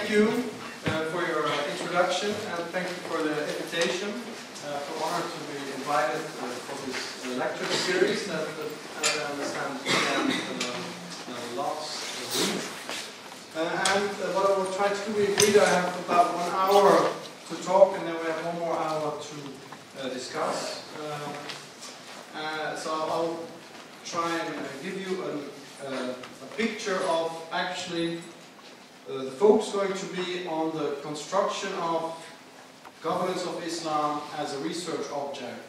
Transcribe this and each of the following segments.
thank you for your introduction, and thank you for the invitation. I'm honored to be invited for this lecture series that, as I understand, began last week. And what I will try to do, we agreed I have about 1 hour to talk, and then we have 1 more hour to discuss. So I'll try and give you a picture of actually the focus going to be on the construction of governance of Islam as a research object.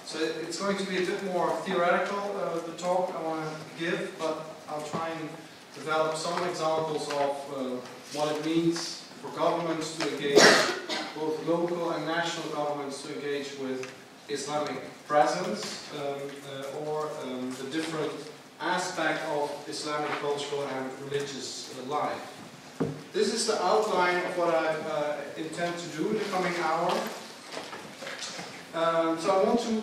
So it's going to be a bit more theoretical, the talk I want to give, but I'll try and develop some examples of what it means for governments to engage, both local and national governments to engage with Islamic presence or the different aspect of Islamic cultural and religious life. This is the outline of what I intend to do in the coming hour. So I want to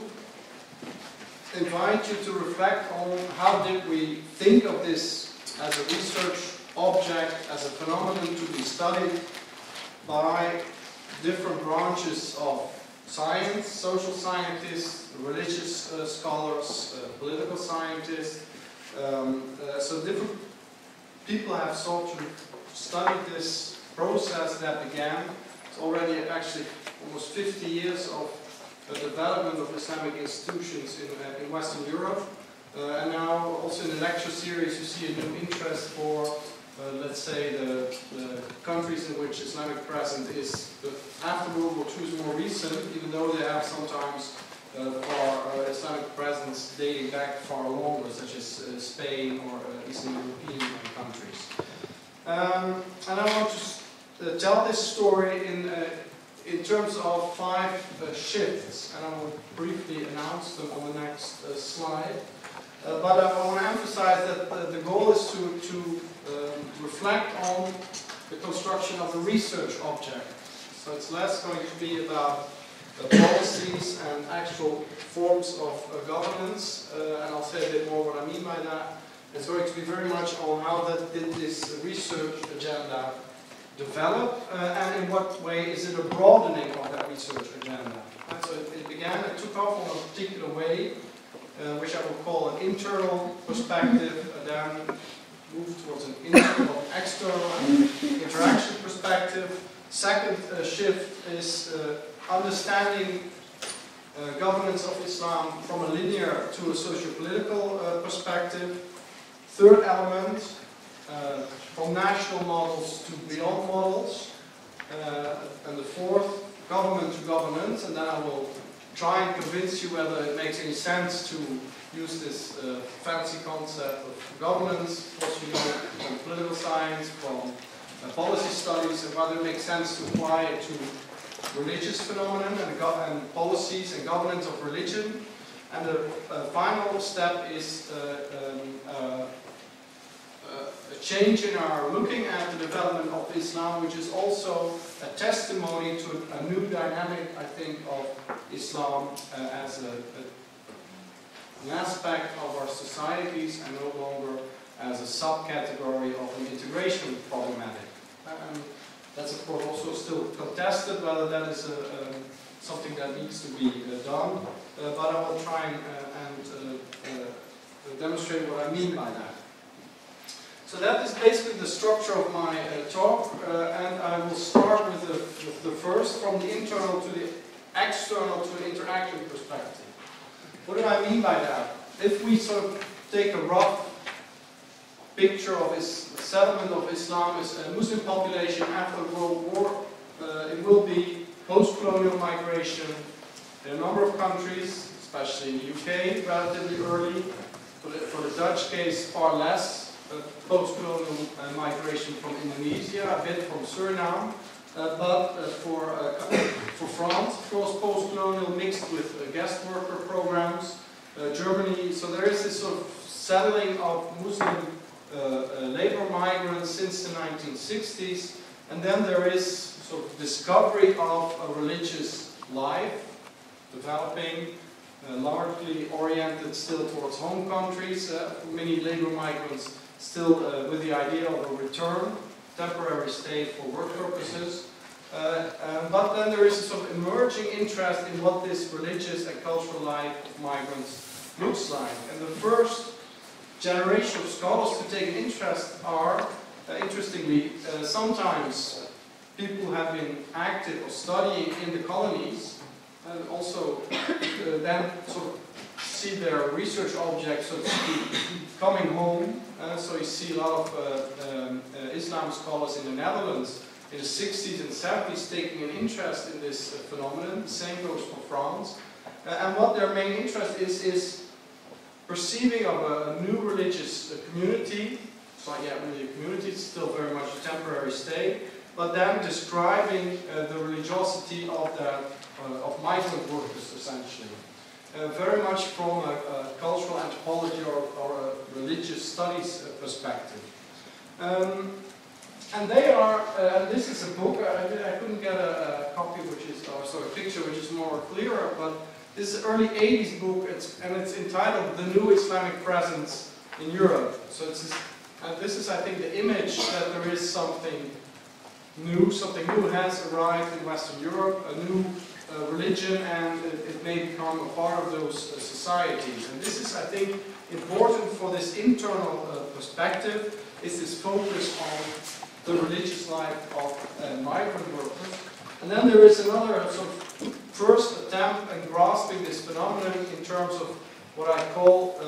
invite you to reflect on how did we think of this as a research object, as a phenomenon to be studied by different branches of science, social scientists, religious scholars, political scientists. So different people have sought to study this process that began. It's already actually almost 50 years of the development of Islamic institutions in Western Europe. And now also in the lecture series you see a new interest for, let's say, the countries in which Islamic presence is after World War II is more recent, even though they have sometimes for Islamic presence dating back far longer, such as Spain or Eastern European countries. And I want to tell this story in terms of 5 shifts, and I will briefly announce them on the next slide. But I want to emphasize that the goal is to reflect on the construction of the research object. So it's less going to be about policies and actual forms of governance, and I'll say a bit more what I mean by that. It's going to be very much on how did this research agenda develop, and in what way is it a broadening of that research agenda. And so it took off in a particular way, which I will call an internal perspective, then moved towards an internal, external, and interaction perspective. Second shift is understanding governance of Islam from a linear to a socio-political perspective. Third element, from national models to beyond models. And the fourth, government to governance, and then I will try and convince you whether it makes any sense to use this fancy concept of governance, what you know from political science, from policy studies, and whether it makes sense to apply it to religious phenomenon and policies and governance of religion. And the final step is a change in our looking at the development of Islam, which is also a testimony to a new dynamic, I think, of Islam as an aspect of our societies and no longer as a subcategory of an integration problematic. And that's of course also still contested whether that is something that needs to be done, but I will try and demonstrate what I mean by that. So that is basically the structure of my talk, and I will start with the first, from the internal to the external to the interaction perspective. What do I mean by that? If we sort of take a rough picture of the settlement of Islam as a Muslim population after the World War, it will be post-colonial migration in a number of countries, especially in the UK, relatively early. For the Dutch case, far less. Post-colonial migration from Indonesia, a bit from Suriname, but for France, of course, post-colonial mixed with guest worker programs. Germany, so there is this sort of settling of Muslim labor migrants since the 1960s, and then there is sort of discovery of a religious life developing, largely oriented still towards home countries. Many labor migrants still with the idea of a return temporary stay for work purposes. But then there is a sort of emerging interest in what this religious and cultural life of migrants looks like. And the first generation of scholars to take an interest are, interestingly, sometimes people who have been active or studying in the colonies, and also then sort of see their research objects, so to speak, coming home. So you see a lot of Islam scholars in the Netherlands in the 60s and 70s taking an interest in this phenomenon. The same goes for France. And what their main interest is perceiving of a new religious community. It's not yet really a community, it's still very much a temporary stay, but then describing the religiosity of migrant workers, essentially. Very much from a cultural anthropology or a religious studies perspective. And they are, and this is a book, I couldn't get a copy which is, or sorry, a picture which is more clearer, but this is an early 80s book, and it's entitled The New Islamic Presence in Europe. So it's, and this is, I think, the image that there is something new has arrived in Western Europe, a new religion, and it may become a part of those societies. And this is, I think, important for this internal perspective, is this focus on the religious life of migrant workers. And then there is another sort of first attempt at grasping this phenomenon in terms of what I call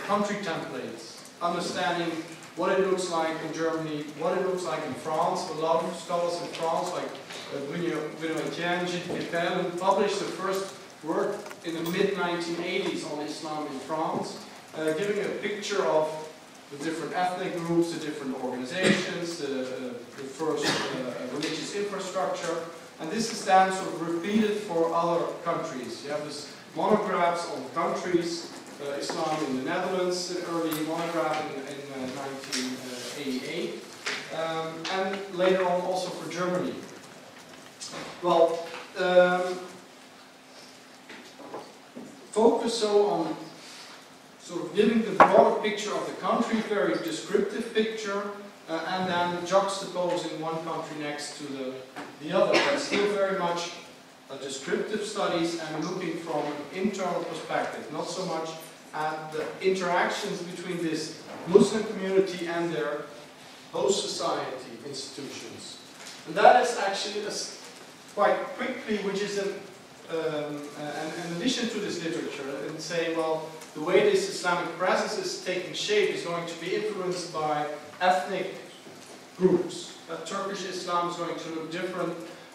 country templates, understanding what it looks like in Germany, what it looks like in France. A lot of scholars in France, like Gülen, Gilles Perrin, published the first work in the mid-1980s on Islam in France, giving a picture of the different ethnic groups, the different organizations, the first religious infrastructure. And this is then sort of repeated for other countries. You have this monographs on countries, Islam in the Netherlands, an early monograph in 1988, and later on also for Germany. Well, focus so on sort of giving the broader picture of the country, very descriptive picture, and then juxtaposing one country next to the other, but still very much descriptive studies and looking from an internal perspective, not so much at the interactions between this Muslim community and their host society institutions. And that is actually quite quickly, which is an addition to this literature, and saying, well, the way this Islamic presence is taking shape is going to be influenced by ethnic groups. Turkish Islam is going to look different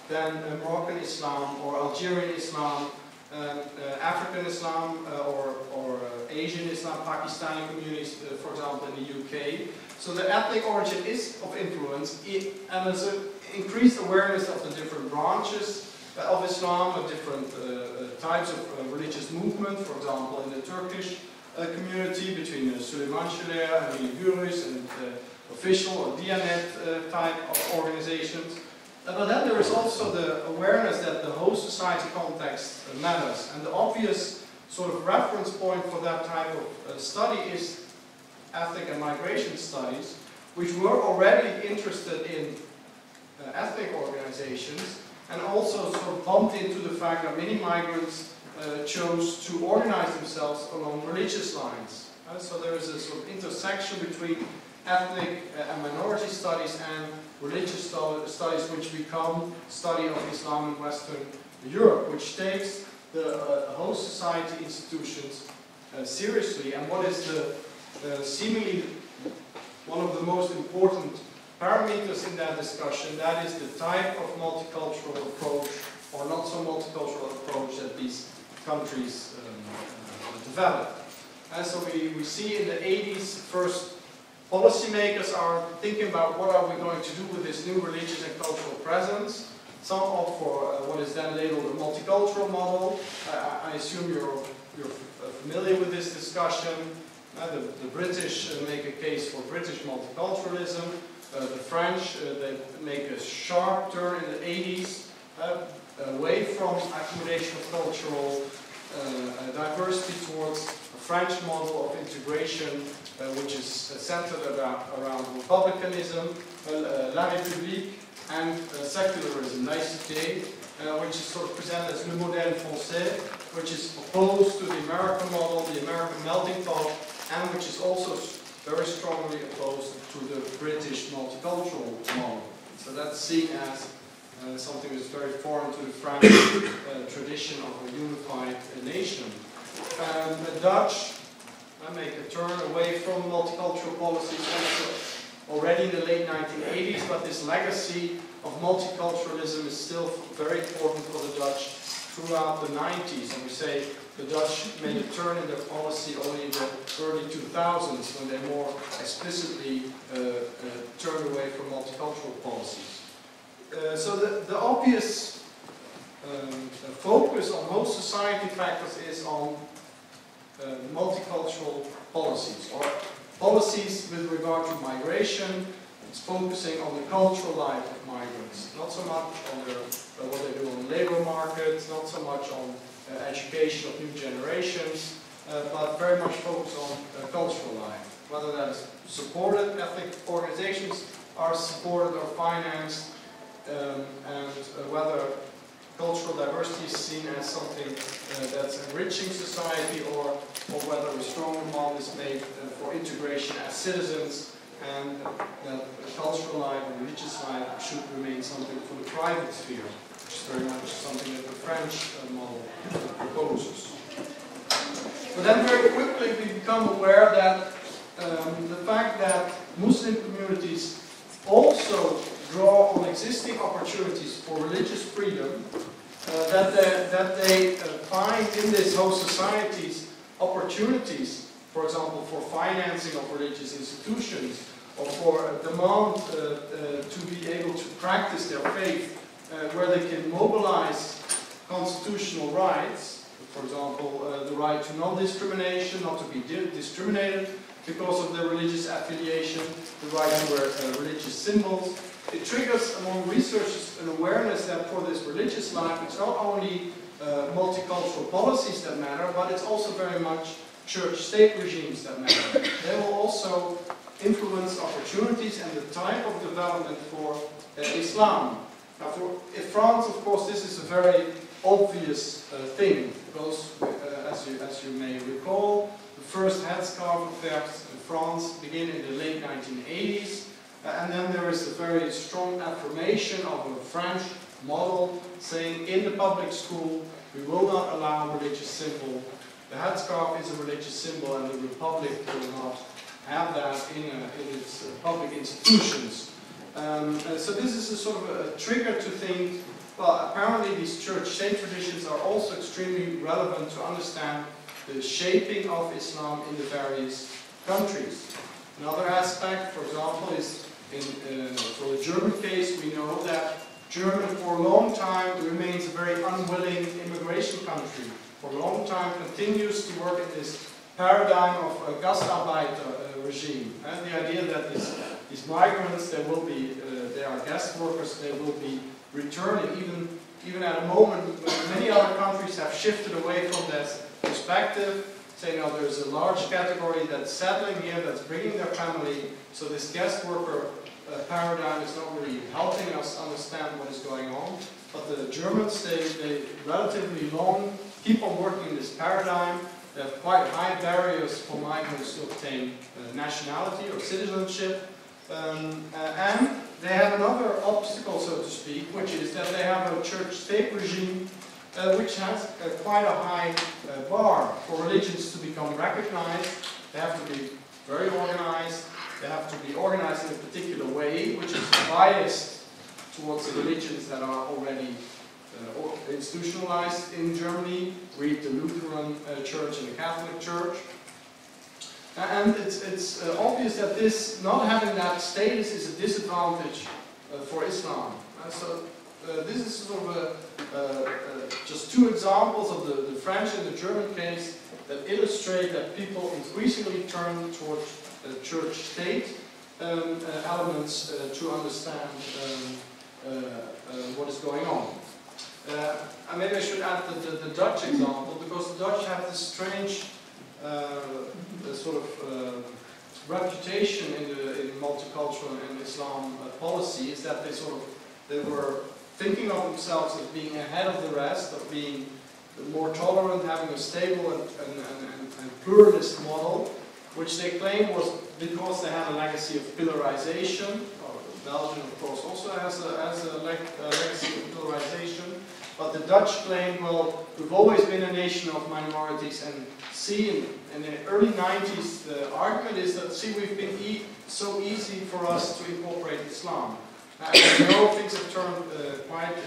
than Moroccan Islam or Algerian Islam, African Islam or Asian Islam, Pakistani communities, for example, in the UK. So the ethnic origin is of influence, and there's an increased awareness of the different branches of Islam, of different types of religious movement, for example, in the Turkish community between Süleyman Şener and Gürüz and official or Diyanet type of organizations. But then there is also the awareness that the host society context matters. And the obvious sort of reference point for that type of study is ethnic and migration studies, which were already interested in ethnic organizations, and also sort of bumped into the fact that many migrants chose to organize themselves along religious lines. So there is a sort of intersection between ethnic and minority studies and religious studies, which become study of Islam in Western Europe, which takes the host society institutions seriously. And what is the seemingly one of the most important parameters in that discussion, that is the type of multicultural approach or not so multicultural approach that these countries develop. And so we see in the 80s, first policymakers are thinking about what are we going to do with this new religious and cultural presence. Some opt for what is then labeled a multicultural model. I assume you're familiar with this discussion. The British make a case for British multiculturalism. The French, they make a sharp turn in the 80s away from accommodation of cultural diversity towards a French model of integration, which is centered around republicanism. La République, and secularism, laïcité, which is sort of presented as le modèle français, which is opposed to the American model, the American melting pot, and which is also very strongly opposed to the British multicultural model. So that's seen as something that's very foreign to the French tradition of a unified nation. The Dutch make a turn away from multicultural policies already in the late 1980s, but this legacy of multiculturalism is still very important for the Dutch throughout the 90s. And we say the Dutch made a turn in their policy only in the early 2000s, when they more explicitly turned away from multicultural policies. So the obvious focus on most society factors is on multicultural policies, or policies with regard to migration. It's focusing on the cultural life of migrants, not so much on what they do on labor markets, not so much on education of new generations, but very much focused on cultural life. Whether that is supported, ethnic organizations are supported or financed, and whether cultural diversity is seen as something that's enriching society, or whether a strong demand is made for integration as citizens, and that cultural life and religious life should remain something for the private sphere, which is very much something that the French model proposes. But then very quickly we become aware that the fact that Muslim communities also draw on existing opportunities for religious freedom, that they find in these host societies opportunities, for example, for financing of religious institutions, or for a demand to be able to practice their faith, where they can mobilize constitutional rights, for example, the right to non-discrimination, not to be discriminated because of their religious affiliation, the right to wear religious symbols. It triggers among researchers an awareness that for this religious life, it's not only multicultural policies that matter, but it's also very much church-state regimes that matter. They will also influence opportunities and the type of development for Islam. Now, for France, of course, this is a very obvious thing, because, as you may recall, the first headscarf affairs in France begin in the late 1980s, and then there is a very strong affirmation of a French model saying in the public school we will not allow religious symbol. The headscarf is a religious symbol, and the Republic will not have that in its public institutions. So this is a sort of a trigger to think, well, apparently these church-state traditions are also extremely relevant to understand the shaping of Islam in the various countries. Another aspect, for example, is for the German case, we know that Germany for a long time remains a very unwilling immigration country. For a long time continues to work in this paradigm of a Gastarbeiter regime. And the idea that these migrants, they are guest workers, they will be returning, even at a moment when many other countries have shifted away from that perspective, saying, oh, there's a large category that's settling here, that's bringing their family, so this guest worker paradigm is not really helping us understand what is going on. But the Germans, they relatively long keep on working in this paradigm. They have quite high barriers for migrants to obtain nationality or citizenship. And they have another obstacle, so to speak, which is that they have a church-state regime which has quite a high bar for religions to become recognized. They have to be very organized. They have to be organized in a particular way, which is biased towards the religions that are already institutionalized in Germany. Read the Lutheran Church and the Catholic Church. And it's obvious that this, not having that status, is a disadvantage for Islam. So this is sort of just two examples of the French and the German case that illustrate that people increasingly turn towards church-state elements to understand what is going on. Maybe I should add the Dutch example, because the Dutch have this strange sort of reputation in multicultural and Islam policy is that they were thinking of themselves as being ahead of the rest, of being more tolerant, having a stable and pluralist model, which they claim was because they had a legacy of pillarization. Belgium, of course, also has a legacy of pillarization. But the Dutch claim, well, we've always been a nation of minorities, and see, in the early 90s, the argument is that, see, we've been so easy for us to incorporate Islam. I know things have turned quite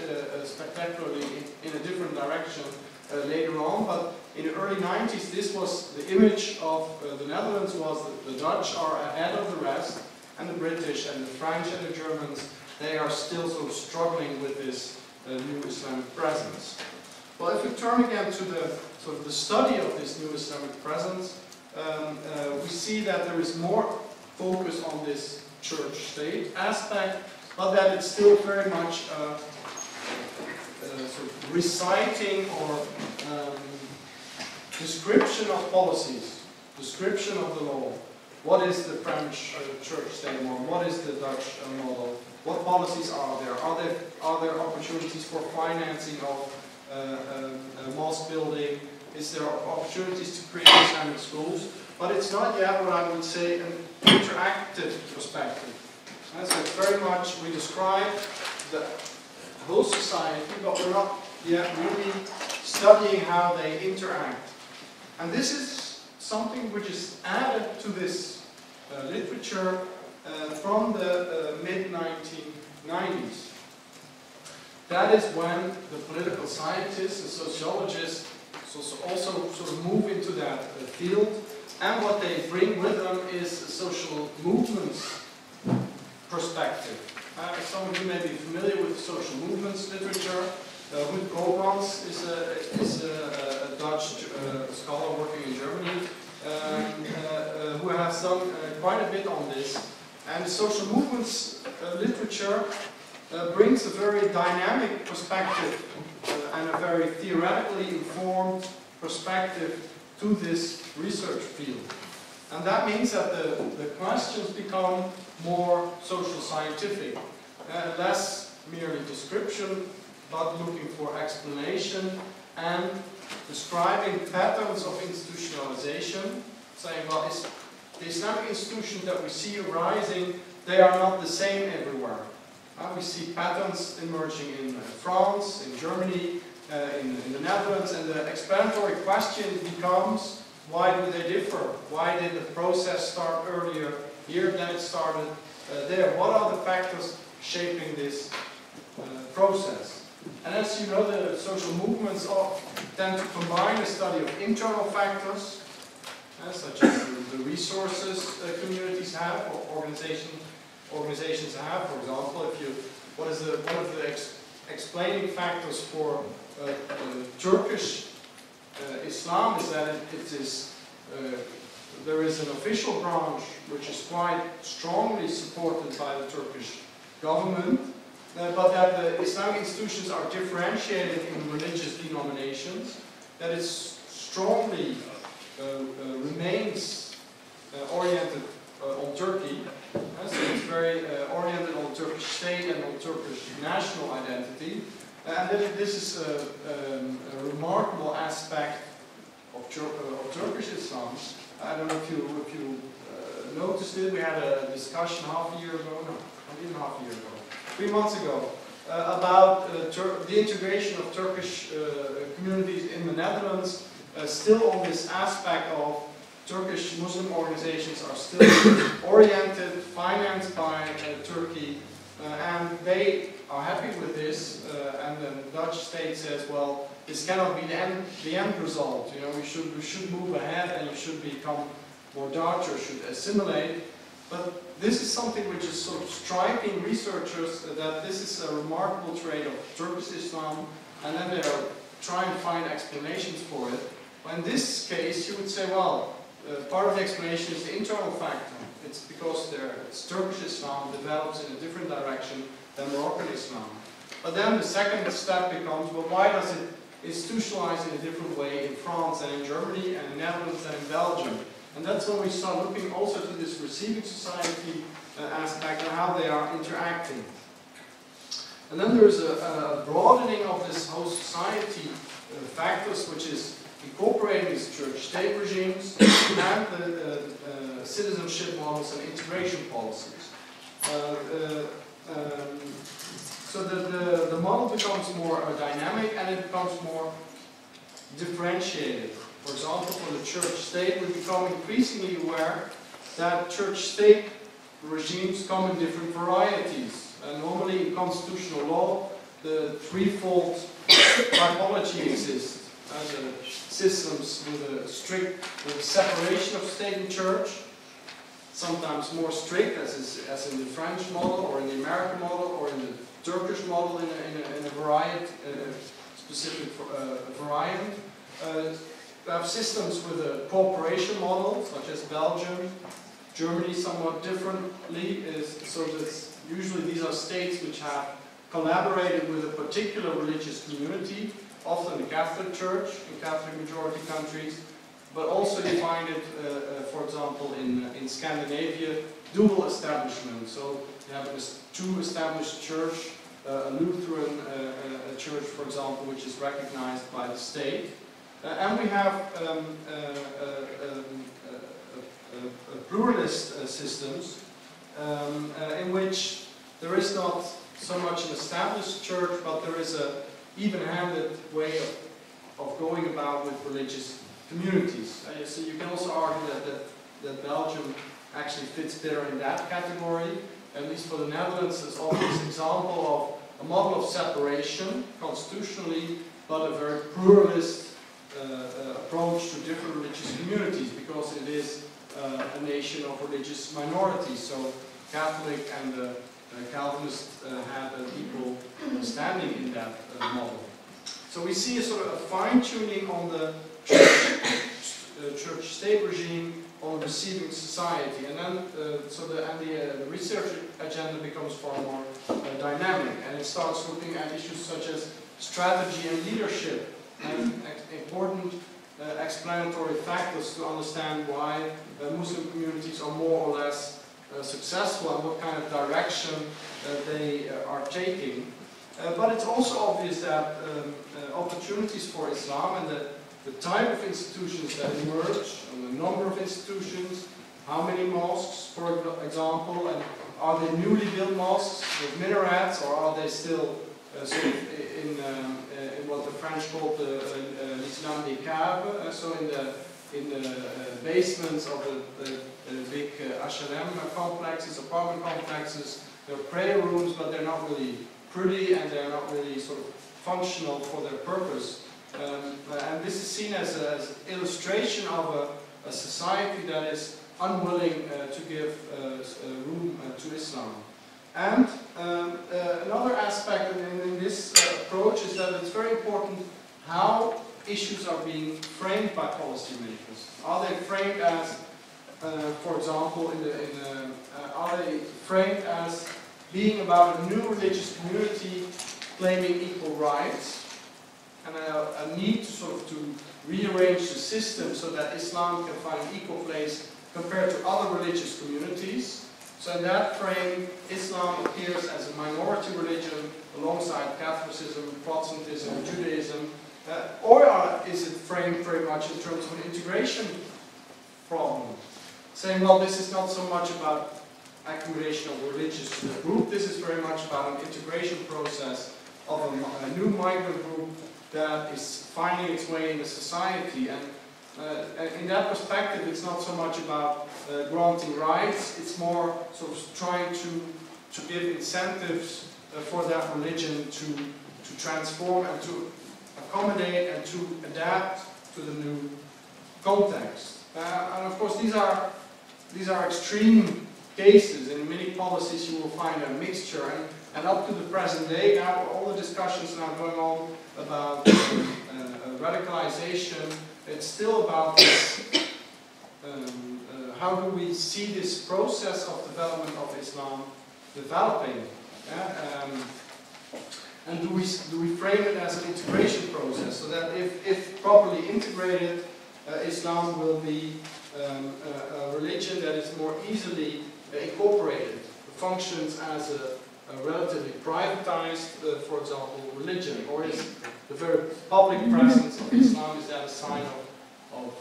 spectacularly in a different direction later on, but in the early 90s, this was the image of the Netherlands was that the Dutch are ahead of the rest, and the British and the French and the Germans, they are still sort of struggling with this new Islamic presence. Well, if we turn again to the sort of the study of this new Islamic presence, we see that there is more focus on this church-state aspect, but that it's still very much sort of reciting or description of policies, description of the law. What is the French church-state model? What is the Dutch model? What policies are there? Are there opportunities for financing of mosque building? Is there opportunities to create Islamic schools? But it's not yet what I would say an interactive perspective. And so it's very much, we describe the whole society, but we're not yet really studying how they interact. And this is something which is added to this literature from the mid-1990s. That is when the political scientists and sociologists also sort of move into that field, and what they bring with them is a social movements perspective. Some of you may be familiar with social movements literature. Ruud Koopmans is a Dutch scholar working in Germany who has done quite a bit on this. And social movements literature brings a very dynamic perspective and a very theoretically informed perspective to this research field. And that means that the questions become more social scientific, less merely description, but looking for explanation and describing patterns of institutionalization, saying, well, the Islamic institutions that we see arising, they are not the same everywhere. We see patterns emerging in France, in Germany, in the Netherlands, and the explanatory question becomes, why do they differ? Why did the process start earlier here than it started there? What are the factors shaping this process? And as you know, the social movements tend to combine a study of internal factors, such as the resources communities have, or organizations have. For example, one of the explaining factors for Turkish Islam is that there is an official branch which is quite strongly supported by the Turkish government, but that the Islamic institutions are differentiated in religious denominations, that it strongly remains oriented on Turkey, so it's very oriented on Turkish state and on Turkish national identity, and that this is a remarkable aspect of Turkish Islam. I don't know if you noticed it. We had a discussion half a year ago, no, not even half a year ago, 3 months ago, about the integration of Turkish communities in the Netherlands, still on this aspect of Turkish Muslim organizations are still oriented, financed by Turkey, and they are happy with this, and the Dutch state says, well, this cannot be the end result. You know, we should move ahead, and you should become more Dutch, or should assimilate. But this is something which is sort of striking researchers, that this is a remarkable trait of Turkish Islam, and then they are trying to find explanations for it. Well, in this case, you would say, well, part of the explanation is the internal factor. It's because Turkish Islam develops in a different direction than Moroccan Islam. But then the second step becomes, well, why does it institutionalize in a different way in France and in Germany and in the Netherlands and in Belgium? And that's when we start looking also to this receiving society aspect and how they are interacting. And then there's a broadening of this host society factors, which is incorporating these church-state regimes and the citizenship models and integration policies. So the model becomes more dynamic and it becomes more differentiated. For example, for the church-state, we become increasingly aware that church-state regimes come in different varieties. Normally in constitutional law, the threefold typology exists. The systems with a separation of state and church, sometimes more strict, as in the French model, or in the American model, or in the Turkish model in a variety, specific variant. We have systems with a cooperation model, such as Belgium, Germany somewhat differently, so that usually these are states which have collaborated with a particular religious community, often the Catholic Church in Catholic majority countries, but also you find it, for example, in Scandinavia, dual establishment. So you have two established church, a Lutheran church, for example, which is recognized by the state. And we have pluralist systems in which there is not so much an established church, but there is a even-handed way of going about with religious communities. So you can also argue that Belgium actually fits better in that category. At least for the Netherlands, there's always an example of a model of separation constitutionally, but a very pluralist approach to different religious communities, because it is a nation of religious minorities. So Catholic and Calvinist have an equal standing in that model. So we see a sort of a fine-tuning on the church-state regime, on receiving society, and then the research agenda becomes far more dynamic, and it starts looking at issues such as strategy and leadership, and important explanatory factors to understand why Muslim communities are more or less successful and what kind of direction they are taking. But it's also obvious that opportunities for Islam and the type of institutions that emerge, and the number of institutions, how many mosques, for example, and are they newly built mosques with minarets, or are they still sort of in what the French called l'Islam des caves, so in the basements of the big HLM complexes, apartment complexes. There are prayer rooms, but they're not really pretty and they're not really sort of functional for their purpose. And this is seen as an illustration of a society that is unwilling to give room to Islam. And another aspect in this approach is that it's very important how issues are being framed by policymakers. Are they framed as, for example, are they framed as being about a new religious community claiming equal rights, and a need to rearrange the system so that Islam can find an equal place compared to other religious communities? So in that frame, Islam appears as a minority religion alongside Catholicism, Protestantism, Judaism, or is it framed very much in terms of an integration problem? Saying, well, this is not so much about accumulation of religious to the group, this is very much about an integration process of a new migrant group that is finding its way in the society. And in that perspective, it's not so much about granting rights, it's more sort of trying to give incentives for that religion to transform and to accommodate and to adapt to the new context. And of course, these are extreme cases. In many policies, you will find a mixture. And up to the present day, now all the discussions now going on about radicalization, it's still about this, how do we see this process of development of Islam developing? And do we frame it as an integration process, so that if properly integrated, Islam will be a religion that is more easily incorporated, functions as a relatively privatized, for example, religion, or is the very public presence of Islam, is that a sign of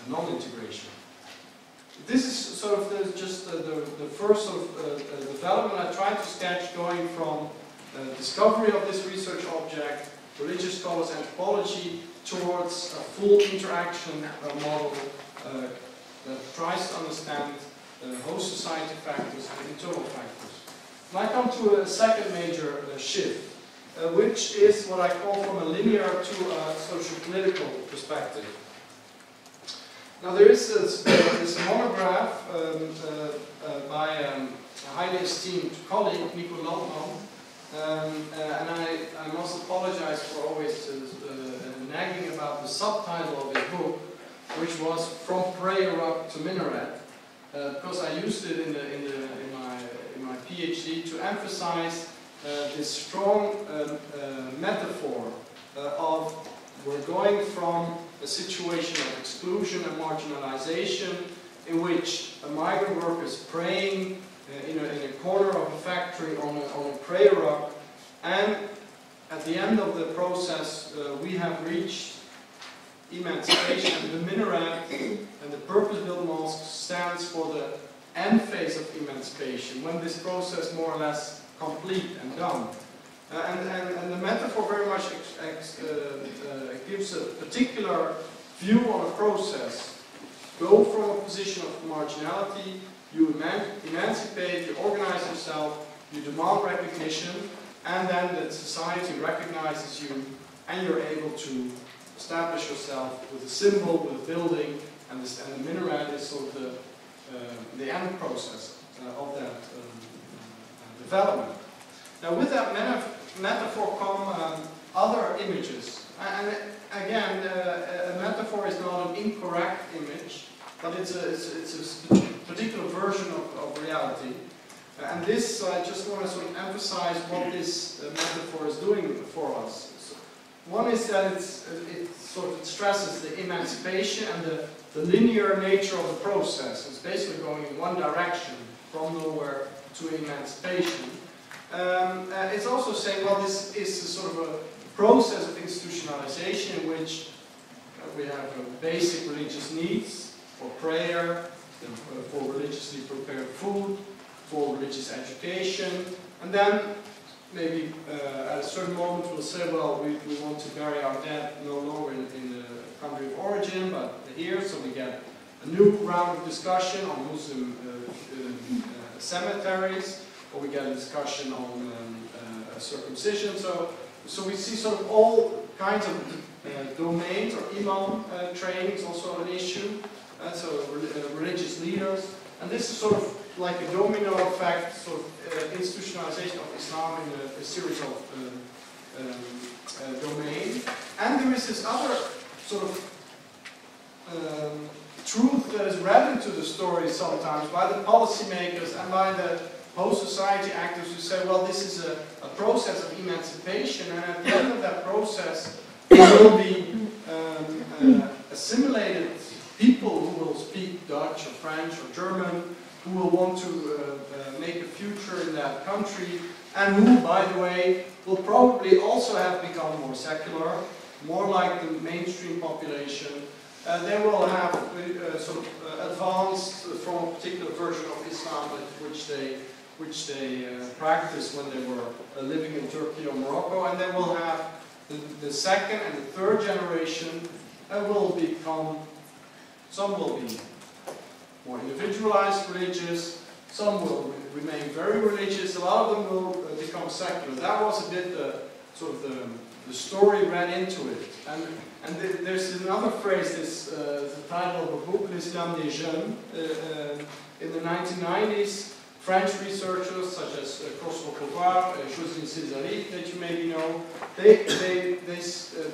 non-integration? This is sort of just the first sort of development I tried to sketch, going from discovery of this research object, religious scholars, anthropology, towards a full interaction model that tries to understand host society factors and internal factors. And I come to a second major shift, which is what I call from a linear to a socio-political perspective. Now there is this monograph by a highly esteemed colleague, Nico Landman, and I must apologize for always nagging about the subtitle of his book, which was From Prayer Up to Minaret, because I used it in my PhD to emphasize this strong metaphor of we're going from a situation of exclusion and marginalization in which a migrant worker is praying in a corner of a factory on a prayer rock, and at the end of the process we have reached emancipation, and the minaret and the purpose-built mosque stands for the end phase of emancipation, when this process more or less complete and done. And the metaphor very much gives a particular view on a process. Go from a position of marginality, you emancipate, you organize yourself, you demand recognition, and then the society recognizes you, and you're able to establish yourself with a symbol, with a building, and the minaret is sort of the end process of that development. Now with that metaphor come other images. And again, a metaphor is not an incorrect image, but it's a particular version of reality. And this, I just want to sort of emphasize what this metaphor is doing for us. One is that it sort of stresses the emancipation and the linear nature of the process. It's basically going in one direction, from nowhere to emancipation. It's also saying, well, this is a sort of a process of institutionalization in which we have basic religious needs for prayer, for religiously prepared food, for religious education, and then maybe at a certain moment we'll say, well, we want to bury our dead no longer in the country of origin, but here, so we get a new round of discussion on Muslim cemeteries, or we get a discussion on circumcision. So we see sort of all kinds of domains, or imam training is also an issue, so religious leaders, and this is sort of like a domino effect, sort of institutionalization of Islam in a series of domains. And there is this other sort of truth that is read into the story sometimes by the policymakers and by the host society actors who say, well, this is a process of emancipation, and at the end of that process there will be assimilated people who will speak Dutch or French or German, who will want to make a future in that country, and who, by the way, will probably also have become more secular, more like the mainstream population. They will have sort of advanced from a particular version of Islam which they practiced when they were living in Turkey or Morocco, and they will have the second and the third generation will become, some will be more individualized religious, some will remain very religious, a lot of them will become secular. That was a bit sort of the story read into it. And there's another phrase, the title of a book, L'Islam des Jeunes. In the 1990s, French researchers such as Cross-Rocovar, Josine Césari, that you maybe know, they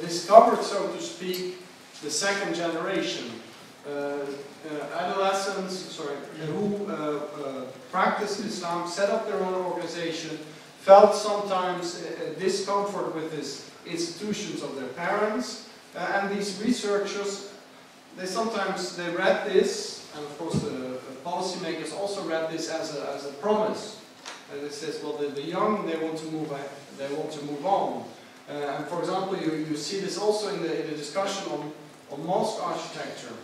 discovered, so to speak, the second generation. Adolescents, who practiced Islam, set up their own organization, felt sometimes discomfort with these institutions of their parents, and these researchers they read this, and of course the policymakers also read this as a promise. And it says, well, the young, they want to move on. And for example, you see this also in the discussion on mosque architecture.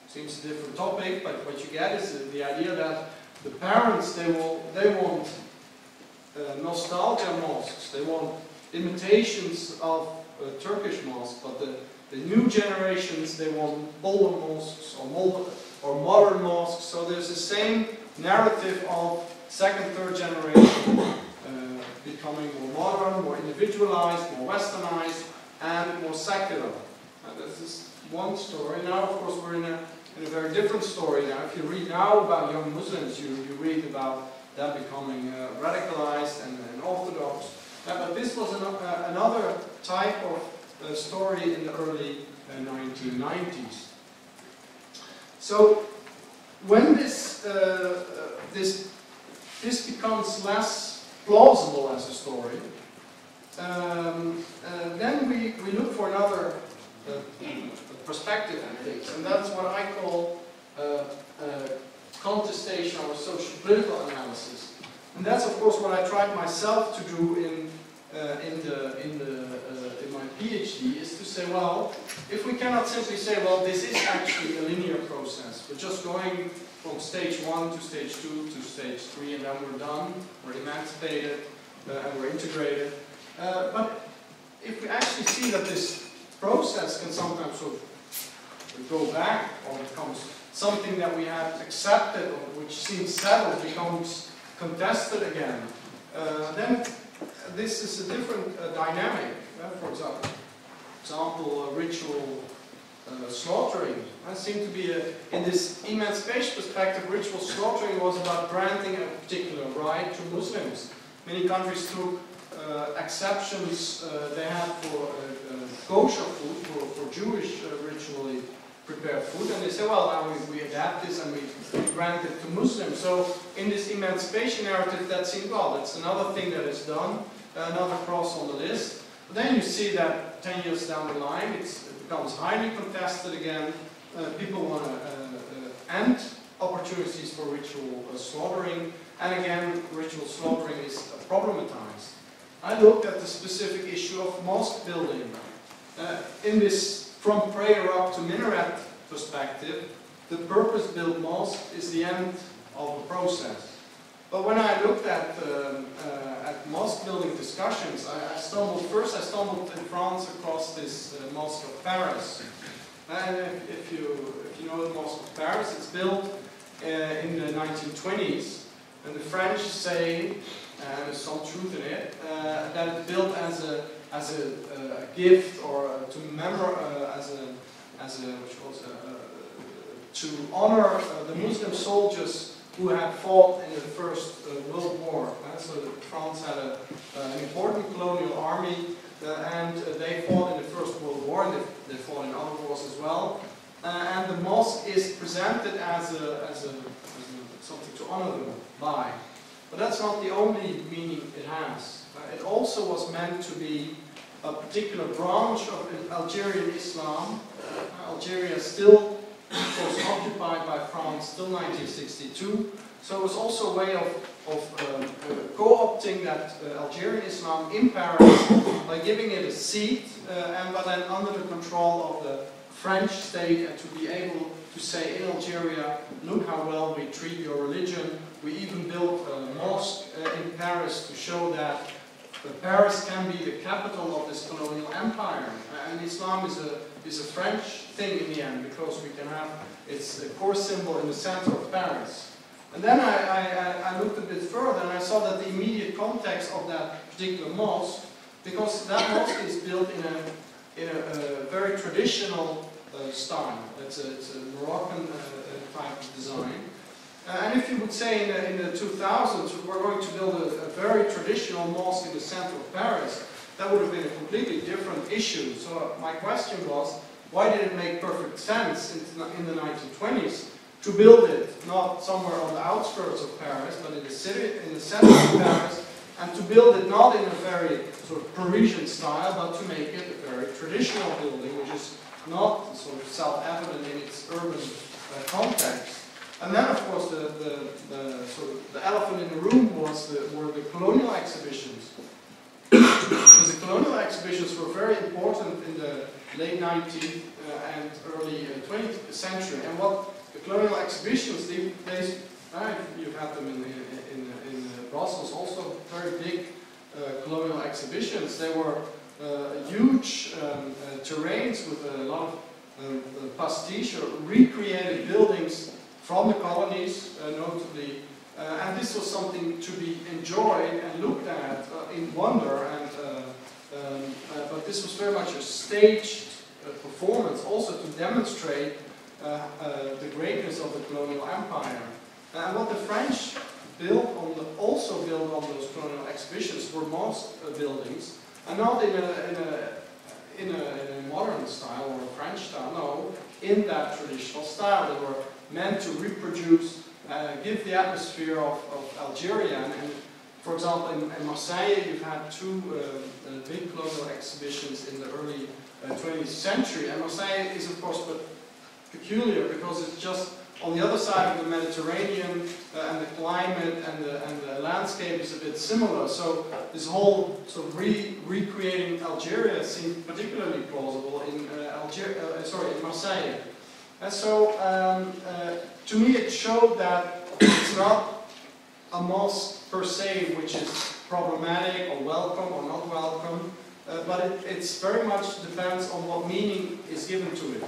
Seems a different topic, but what you get is the idea that the parents, they want nostalgia mosques, they want imitations of Turkish mosques, but the new generations, they want older mosques or modern mosques. So there's the same narrative of second, third generation becoming more modern, more individualized, more westernized, and more secular. This is one story. Now, of course, we're in a very different story now. If you read now about young Muslims, you read about them becoming radicalized and orthodox. But this was another type of story in the early 1990s. So when this becomes less plausible as a story, then we look for another perspective on things, and that's what I call contestation or social political analysis. And that's of course what I tried myself to do in my PhD, is to say, well, if we cannot simply say, well, this is actually a linear process, we're just going from stage 1 to stage 2 to stage 3, and then we're done, we're emancipated, and we're integrated. But if we actually see that this process can sometimes sort of go back, or becomes something that we have accepted, or which seems settled, becomes contested again, then this is a different dynamic. For example, ritual slaughtering. That seemed to be, in this emancipation perspective, ritual slaughtering was about granting a particular right to Muslims. Many countries took exceptions they had for kosher food, for Jewish ritually prepared food, and they say, well, now we adapt this and we grant it to Muslims. So in this emancipation narrative, that seemed, well, that's another thing that is done, another cross on the list. But then you see that 10 years down the line, it becomes highly contested again. People want to end opportunities for ritual slaughtering, and again, ritual slaughtering is problematized. I looked at the specific issue of mosque building. In this from prayer up to minaret perspective, the purpose-built mosque is the end of the process. But when I looked at mosque building discussions, I stumbled in France across this Mosque of Paris. And if you know the Mosque of Paris, it's built in the 1920s, and the French say, and there's some truth in it, that it's built as a gift, or to honor the Muslim soldiers who had fought in the First World War. So France had an important colonial army, and they fought in the First World War, and they fought in other wars as well. And the mosque is presented as something to honor them by. But that's not the only meaning it has. It also was meant to be a particular branch of Algerian Islam. Algeria is still, of course, occupied by France till 1962. So it was also a way of co-opting that Algerian Islam in Paris by giving it a seat, but then under the control of the French state, and to be able to say in Algeria, look how well we treat your religion. We even built a mosque in Paris to show that Paris can be the capital of this colonial empire. And Islam is a French thing in the end, because we can have its core symbol in the center of Paris. And then I looked a bit further, and I saw that the immediate context of that particular mosque, because that mosque is built in a very traditional style. It's a Moroccan type of design. And if you would say in the 2000s, we're going to build a very traditional mosque in the center of Paris, that would have been a completely different issue. So my question was, why did it make perfect sense in the 1920s to build it not somewhere on the outskirts of Paris, but in the city, in the center of Paris, and to build it not in a very sort of Parisian style, but to make it a very traditional building, which is not sort of self-evident in its urban context. And then, of course, the elephant in the room were the colonial exhibitions. Because the colonial exhibitions were very important in the late 19th and early 20th century. And what the colonial exhibitions, you've had them in Brussels, also very big colonial exhibitions. They were huge terrains with a lot of pastiche or recreated buildings from the colonies, notably. And this was something to be enjoyed and looked at in wonder, but this was very much a staged performance, also to demonstrate the greatness of the colonial empire. And what the French also built on those colonial exhibitions were most buildings, and not in a modern style or a French style, no, in that traditional style. They were meant to reproduce, give the atmosphere of Algeria. And for example, in Marseille, you've had two big colonial exhibitions in the early 20th century. And Marseille is, of course, but peculiar because it's just on the other side of the Mediterranean, and the climate and the landscape is a bit similar. So this whole sort of recreating Algeria seemed particularly plausible in in Marseille. And so to me it showed that it's not a mosque per se which is problematic or welcome or not welcome, but it's very much depends on what meaning is given to it.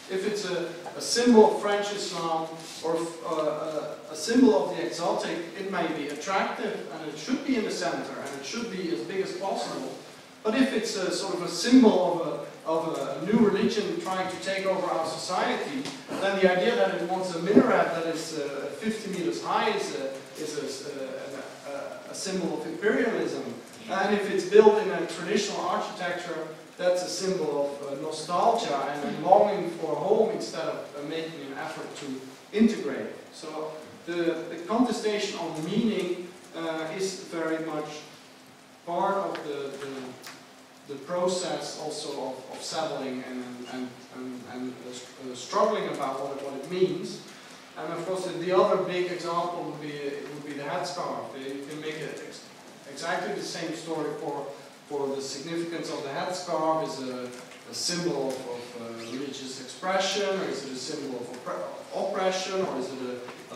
If it's a symbol of French Islam or a symbol of the exotic, it may be attractive and it should be in the center and it should be as big as possible. But if it's a sort of a symbol of a new religion trying to take over our society, then the idea that it wants a minaret that is 50 meters high is a symbol of imperialism. And if it's built in a traditional architecture, that's a symbol of nostalgia and a longing for home instead of making an effort to integrate. So the contestation on meaning is very much part of the process also of settling and struggling about what it means. And of course, the other big example would be the headscarf. You can make exactly the same story for the significance of the headscarf. Is a symbol of religious expression, or is it a symbol of oppression, or is it a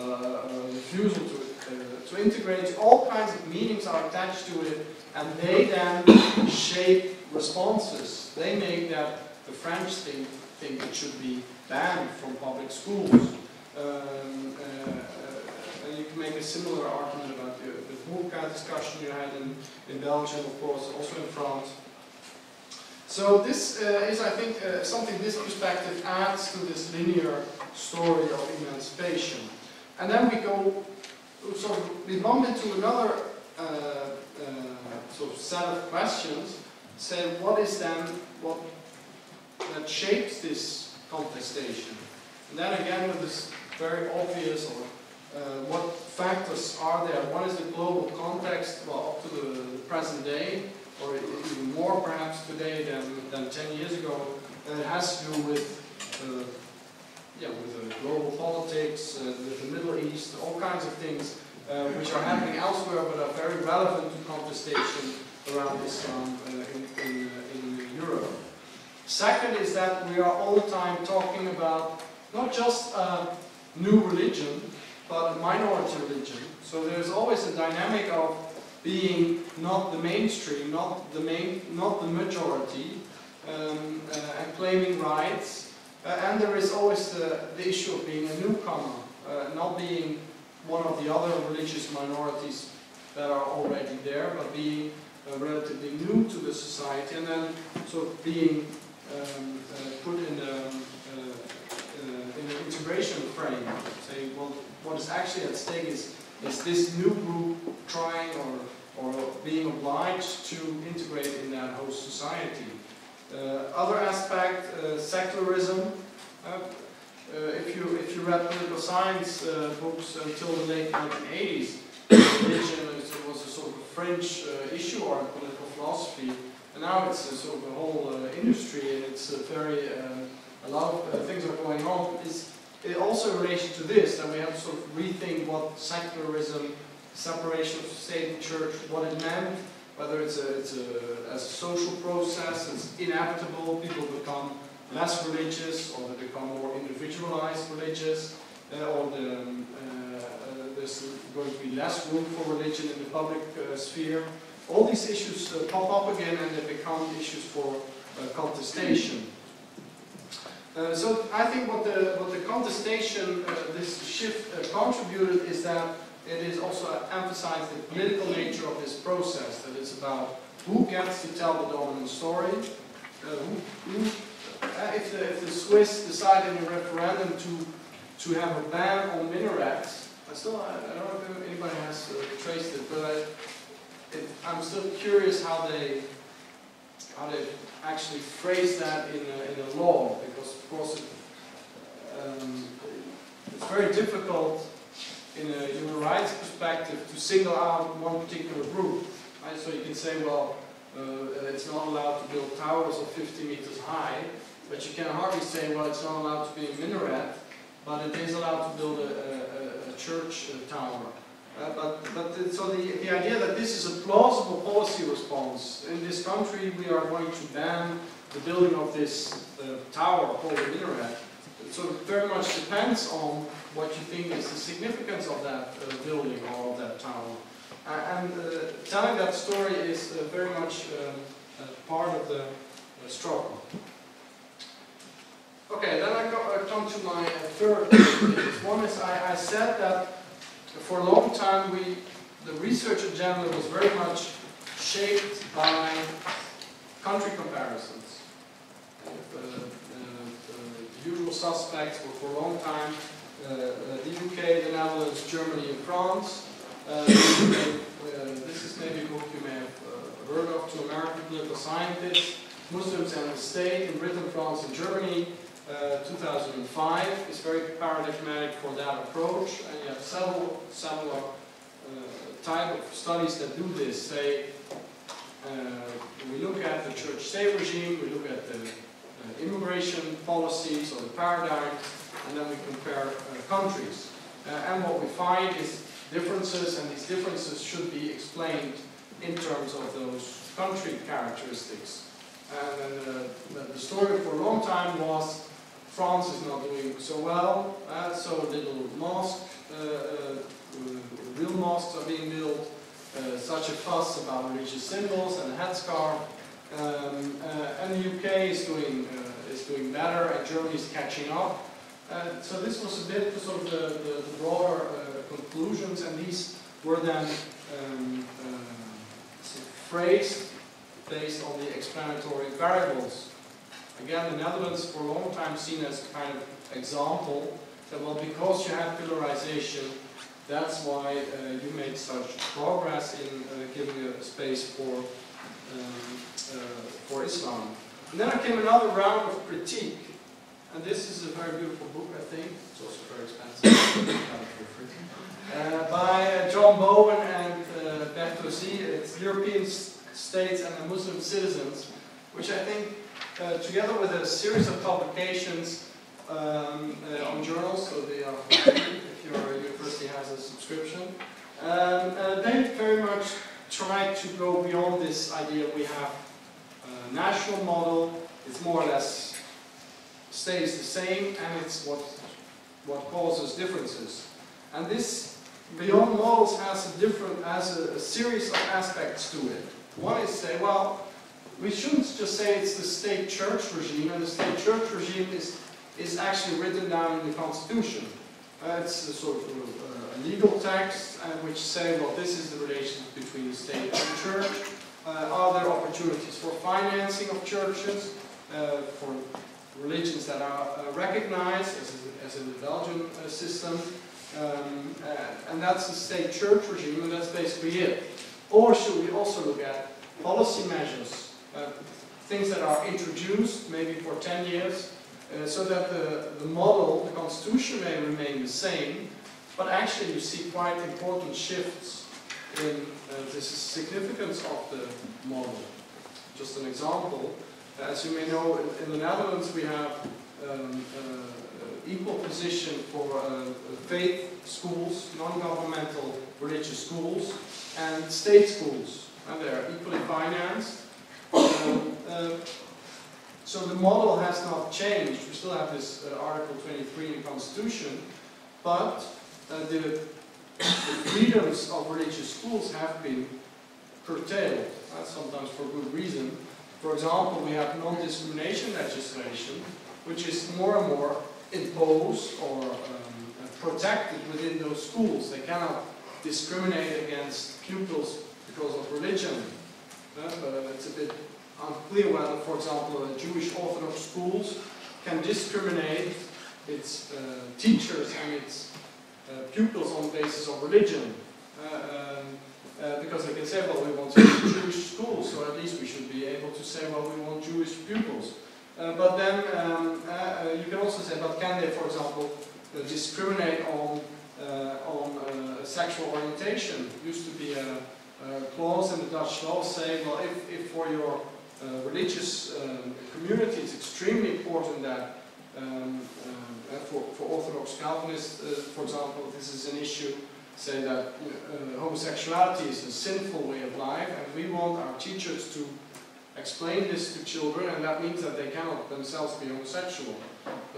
refusal to integrate? All kinds of meanings are attached to it, and they then shape responses. They make that the French think it should be banned from public schools. And you can make a similar argument about the burqa discussion you had in Belgium, of course, also in France. So this is, I think, something this perspective adds to this linear story of emancipation. And then we bump into another sort of set of questions. Say, what is then what that shapes this contestation? And then again, with this very obvious, or what factors are there? One is the global context, well, up to the present day, or even more perhaps today than 10 years ago. And it has to do with global politics, with the Middle East, all kinds of things which are happening elsewhere but are very relevant to contestation around Islam in Europe. Second is that we are all the time talking about not just a new religion, but a minority religion. So there's always a dynamic of being not the mainstream, not the majority, and claiming rights. And there is always the issue of being a newcomer, not being one of the other religious minorities that are already there, but being relatively new to the society, and then sort of being put in an integration frame. Saying, well, what is actually at stake is this new group trying or being obliged to integrate in that host society. Other aspect, secularism. If you read political science books until the late 1980s, religion was a sort of a fringe issue or political philosophy, and now it's a sort of a whole industry, and it's very a lot of things are going on, is also in relation to this, that we have to sort of rethink what secularism, separation of state and church, what it meant, whether it's as a social process, it's inevitable, people become less religious, or they become more individualized religious, or there's going to be less room for religion in the public sphere. All these issues pop up again, and they become issues for contestation. So I think what the contestation, this shift contributed, is that it is also emphasized the political nature of this process, that it's about who gets to tell the dominant story, if the Swiss decide in a referendum to have a ban on minarets. I don't know if anybody has traced it, but I'm still curious how they actually phrase that in a law, because of course it's very difficult in a human rights perspective to single out one particular group. Right? So you can say, well, it's not allowed to build towers of 50 meters high, but you can hardly say, well, it's not allowed to be a minaret, but it is allowed to build a church tower. So the idea that this is a plausible policy response, in this country we are going to ban the building of this tower called a minaret, it sort of very much depends on what you think is the significance of that building or of that tower. Telling that story is very much part of the struggle. Okay, then I come to my third point. One is I said that for a long time the research agenda was very much shaped by country comparisons. The usual suspects were for a long time the UK, the Netherlands, Germany and France. This is maybe a book you may have heard of, To American Political Scientists, Muslims and the State in Britain, France and Germany, 2005. It's very paradigmatic for that approach, and you have several type of studies that do this. Say, we look at the church-state regime, we look at the immigration policies or the paradigm, and then we compare countries. And what we find is differences, and these differences should be explained in terms of those country characteristics. And the story for a long time was France is not doing so well, so little mosque, real mosques are being built, such a fuss about religious symbols and a headscarf, and the UK is doing better, and Germany is catching up. So this was a bit sort of the broader conclusions, and these were then phrased based on the explanatory variables. Again, the Netherlands for a long time seen as a kind of example that, well, because you have pillarization, that's why you made such progress in giving a space for Islam. And then there came another round of critique, and this is a very beautiful book, I think. It's also very expensive. By John Bowen and Bertozzi. It's European States and the Muslim Citizens, which I think, together with a series of publications on journals, so they are if your university has a subscription, they very much try to go beyond this idea. We have a national model, it's more or less stays the same, and it's what causes differences. And this beyond models has a series of aspects to it. One is say, well, we shouldn't just say it's the state-church regime, and the state-church regime is actually written down in the Constitution. It's a sort of a legal text which say, well, this is the relation between the state and the church. Are there opportunities for financing of churches, for religions that are recognized, as in the Belgian system? And that's the state-church regime, and that's basically it. Or should we also look at policy measures, things that are introduced maybe for 10 years, so that the model, the constitution may remain the same, but actually you see quite important shifts in the significance of the model. Just an example, as you may know, in the Netherlands we have equal position for faith schools, non-governmental religious schools, and state schools, and they are equally financed. So the model has not changed. We still have this Article 23 in the Constitution, but the freedoms of religious schools have been curtailed, sometimes for good reason. For example, we have non-discrimination legislation, which is more and more imposed or protected within those schools. They cannot discriminate against pupils because of religion. But it's a bit unclear whether, for example, Jewish Orthodox schools can discriminate its teachers and its pupils on the basis of religion. Because they can say, well, we want Jewish schools, so at least we should be able to say, well, we want Jewish pupils. But then you can also say, but can they, for example, discriminate on sexual orientation? It used to be a clause in the Dutch law saying, well, if for your religious community it's extremely important that for Orthodox Calvinists, for example, this is an issue, say that homosexuality is a sinful way of life, and we want our teachers to explain this to children, and that means that they cannot themselves be homosexual.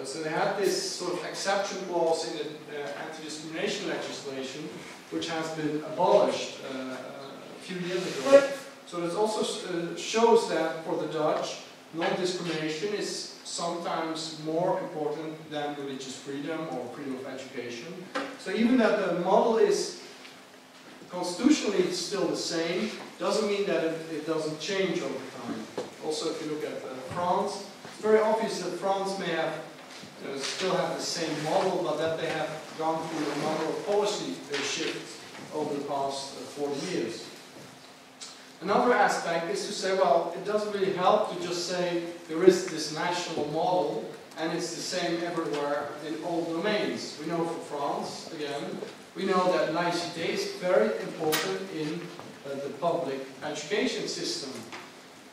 So they had this sort of exception clause in the anti-discrimination legislation, which has been abolished a few years ago. So it also shows that for the Dutch, non-discrimination is sometimes more important than religious freedom or freedom of education. So even that the model is constitutionally still the same, doesn't mean that it doesn't change over time. Also, if you look at France, it's very obvious that France may have still have the same model, but that they have gone through a number of policy shifts over the past 40 years. Another aspect is to say, well, it doesn't really help to just say there is this national model and it's the same everywhere in all domains. We know for France, again, we know that laicité is very important in the public education system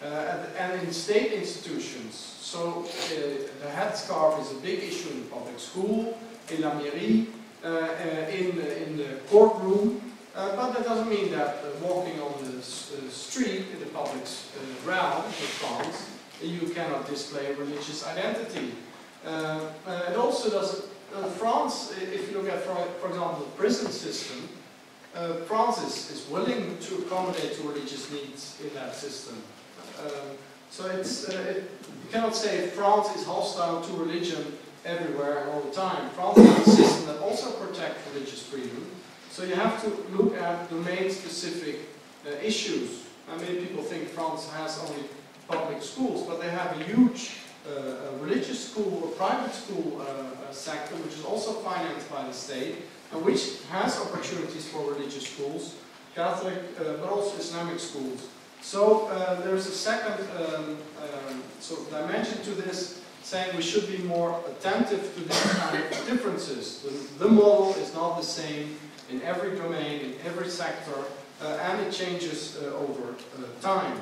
and in state institutions. So the headscarf is a big issue in the public school, in la mairie, in the courtroom. But that doesn't mean that walking on the street in the public realm in France, you cannot display religious identity. It also doesn't. France, if you look at, for example, the prison system, France is willing to accommodate to religious needs in that system. So you cannot say France is hostile to religion everywhere and all the time. France has a system that also protects religious freedom. So you have to look at domain-specific issues. Many people think France has only public schools, but they have a huge religious school or private school sector, which is also financed by the state, and which has opportunities for religious schools, Catholic, but also Islamic schools. So there's a second sort of dimension to this, saying we should be more attentive to these kind of differences. The model is not the same in every domain, in every sector, and it changes over time.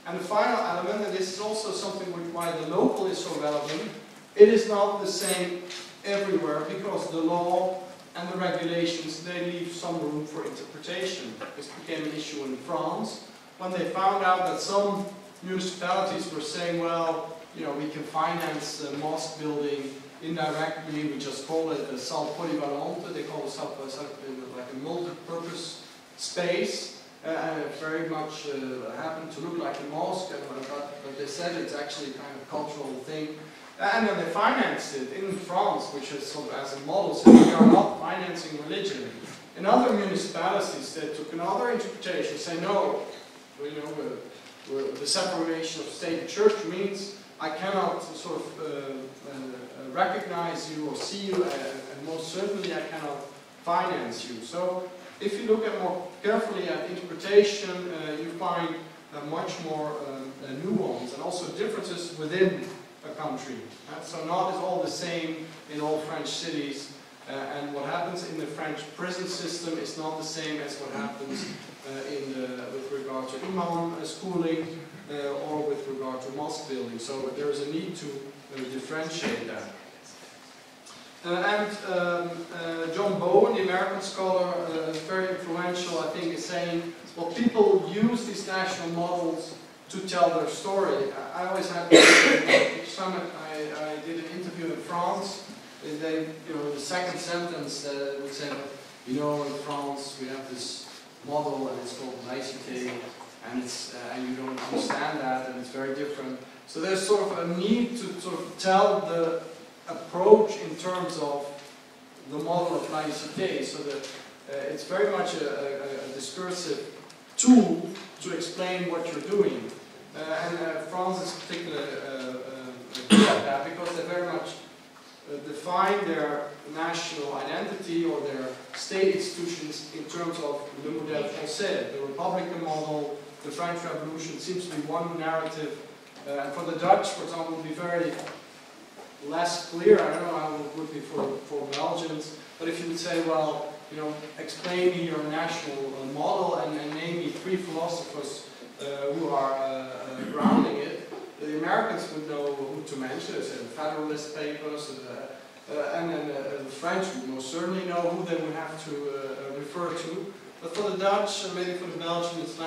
And the final element, and this is also something why the local is so relevant, it is not the same everywhere because the law and the regulations, they leave some room for interpretation. This became an issue in France when they found out that some municipalities were saying, well, you know, we can finance mosque building indirectly, we just call it a salle polyvalente, they call it like a multi-purpose space, and it very much happened to look like a mosque, but they said it's actually kind of a cultural thing. And then they financed it in France, which is sort of as a model, so we are not financing religion. In other municipalities, they took another interpretation, say no, you know, the separation of state and church means I cannot sort of recognize you or see you, and most certainly I cannot finance you. So if you look at more carefully at interpretation, you find much more nuance and also differences within a country. So not is all the same in all French cities, And what happens in the French prison system is not the same as what happens with regard to imam schooling or with regard to mosque building. So there is a need to differentiate that. John Bowen, the American scholar, very influential, I think, is saying, well, people use these national models to tell their story. I always had each time I did an interview in France, they, the second sentence would say, in France we have this model and it's called laïcité, and and you don't understand that, and it's very different. So there's sort of a need to sort of tell the approach in terms of the model of laïcité, so that it's very much a discursive tool to explain what you're doing. And France is particularly good at that, because they very much define their national identity or their state institutions in terms of le modèle français, the Republican model. The French Revolution seems to be one narrative. And for the Dutch, for example, would be very less clear. I don't know how it would be for Belgians, but if you would say, well, explain me your national model and name me 3 philosophers who are grounding it, the Americans would know who to mention. They say the Federalist Papers, and then the French would most certainly know who they would have to refer to. But for the Dutch, and maybe for the Belgians, it's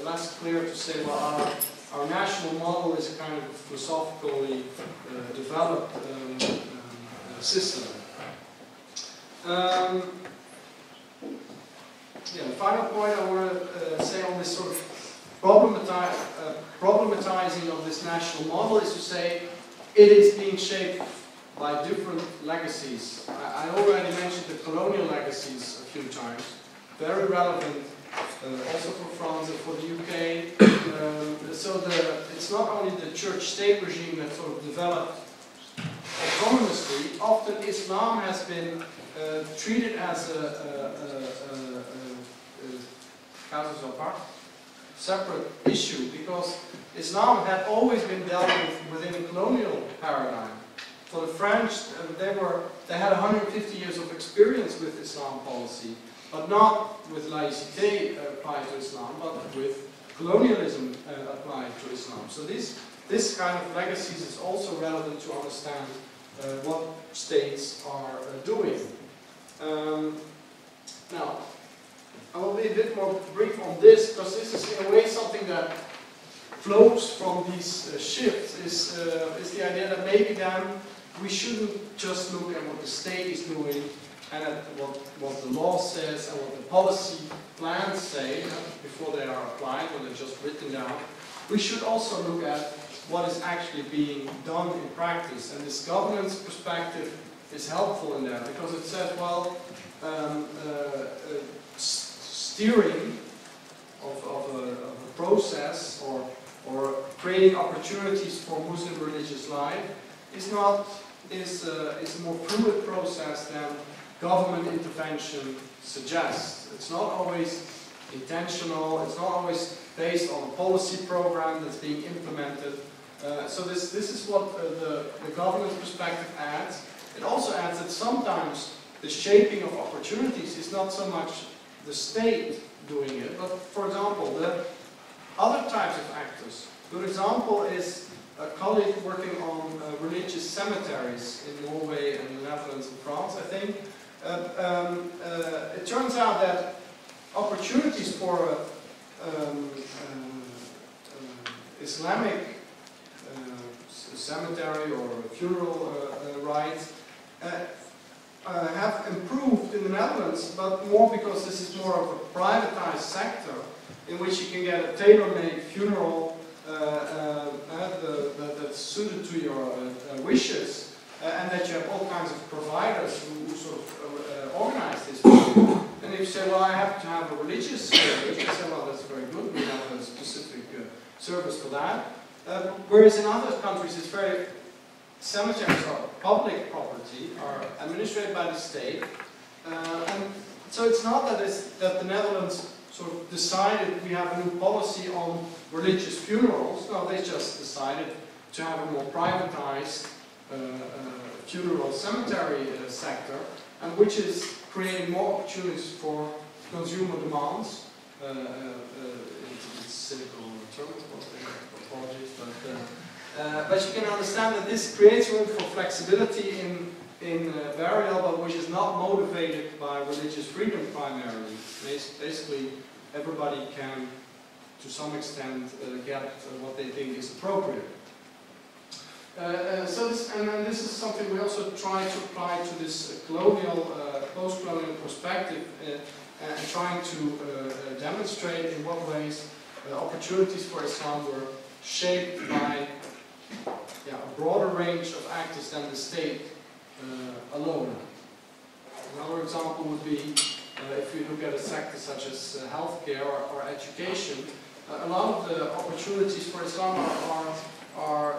less clear to say, well, our national model is a kind of philosophically developed system. The final point I want to say on this sort of problematizing of this national model is to say it is being shaped by different legacies. I already mentioned the colonial legacies a few times, very relevant also for France and for the UK. So it's not only the church-state regime that sort of developed autonomously. Often Islam has been treated as a separate issue, because Islam had always been dealt with within a colonial paradigm. For the French, they had 150 years of experience with Islam policy, but not with laïcité applied to Islam, but with colonialism applied to Islam. So this kind of legacies is also relevant to understand what states are doing. Now, I will be a bit more brief on this, because this is in a way something that flows from these shifts, is the idea that maybe then we shouldn't just look at what the state is doing and at what the law says and what the policy plans say before they are applied, or they're just written down. We should also look at what is actually being done in practice, and this governance perspective is helpful in that, because it says, well, steering of a process or creating opportunities for Muslim religious life is a more fluid process than government intervention suggests. It's not always intentional, it's not always based on a policy program that's being implemented. So this is what the governance perspective adds. It also adds that sometimes the shaping of opportunities is not so much the state doing it, but for example, the other types of actors. A good example is a colleague working on religious cemeteries in Norway and the Netherlands and France, I think. It turns out that opportunities for Islamic cemetery or funeral rites have improved in the Netherlands, but more because this is more of a privatized sector in which you can get a tailor-made funeral that's suited to your wishes, and that you have all kinds of providers who sort of organize this. And if you say, well, I have to have a religious service, you say, well, that's very good, we have a specific service for that. Whereas in other countries, it's very, cemeteries are public property, are administrated by the state, and so it's not that the Netherlands sort of decided we have a new policy on religious funerals. No, they just decided to have a more privatized funeral cemetery sector, and which is creating more opportunities for consumer demands. It's cynical terms, apologies, but you can understand that this creates room for flexibility in variable which is not motivated by religious freedom primarily. Basically, everybody can, to some extent, get what they think is appropriate. So this is something we also try to apply to this colonial, post-colonial perspective, and trying to demonstrate in what ways opportunities for Islam were shaped by a broader range of actors than the state alone. Another example would be if you look at a sector such as healthcare or education, a lot of the opportunities for Islam are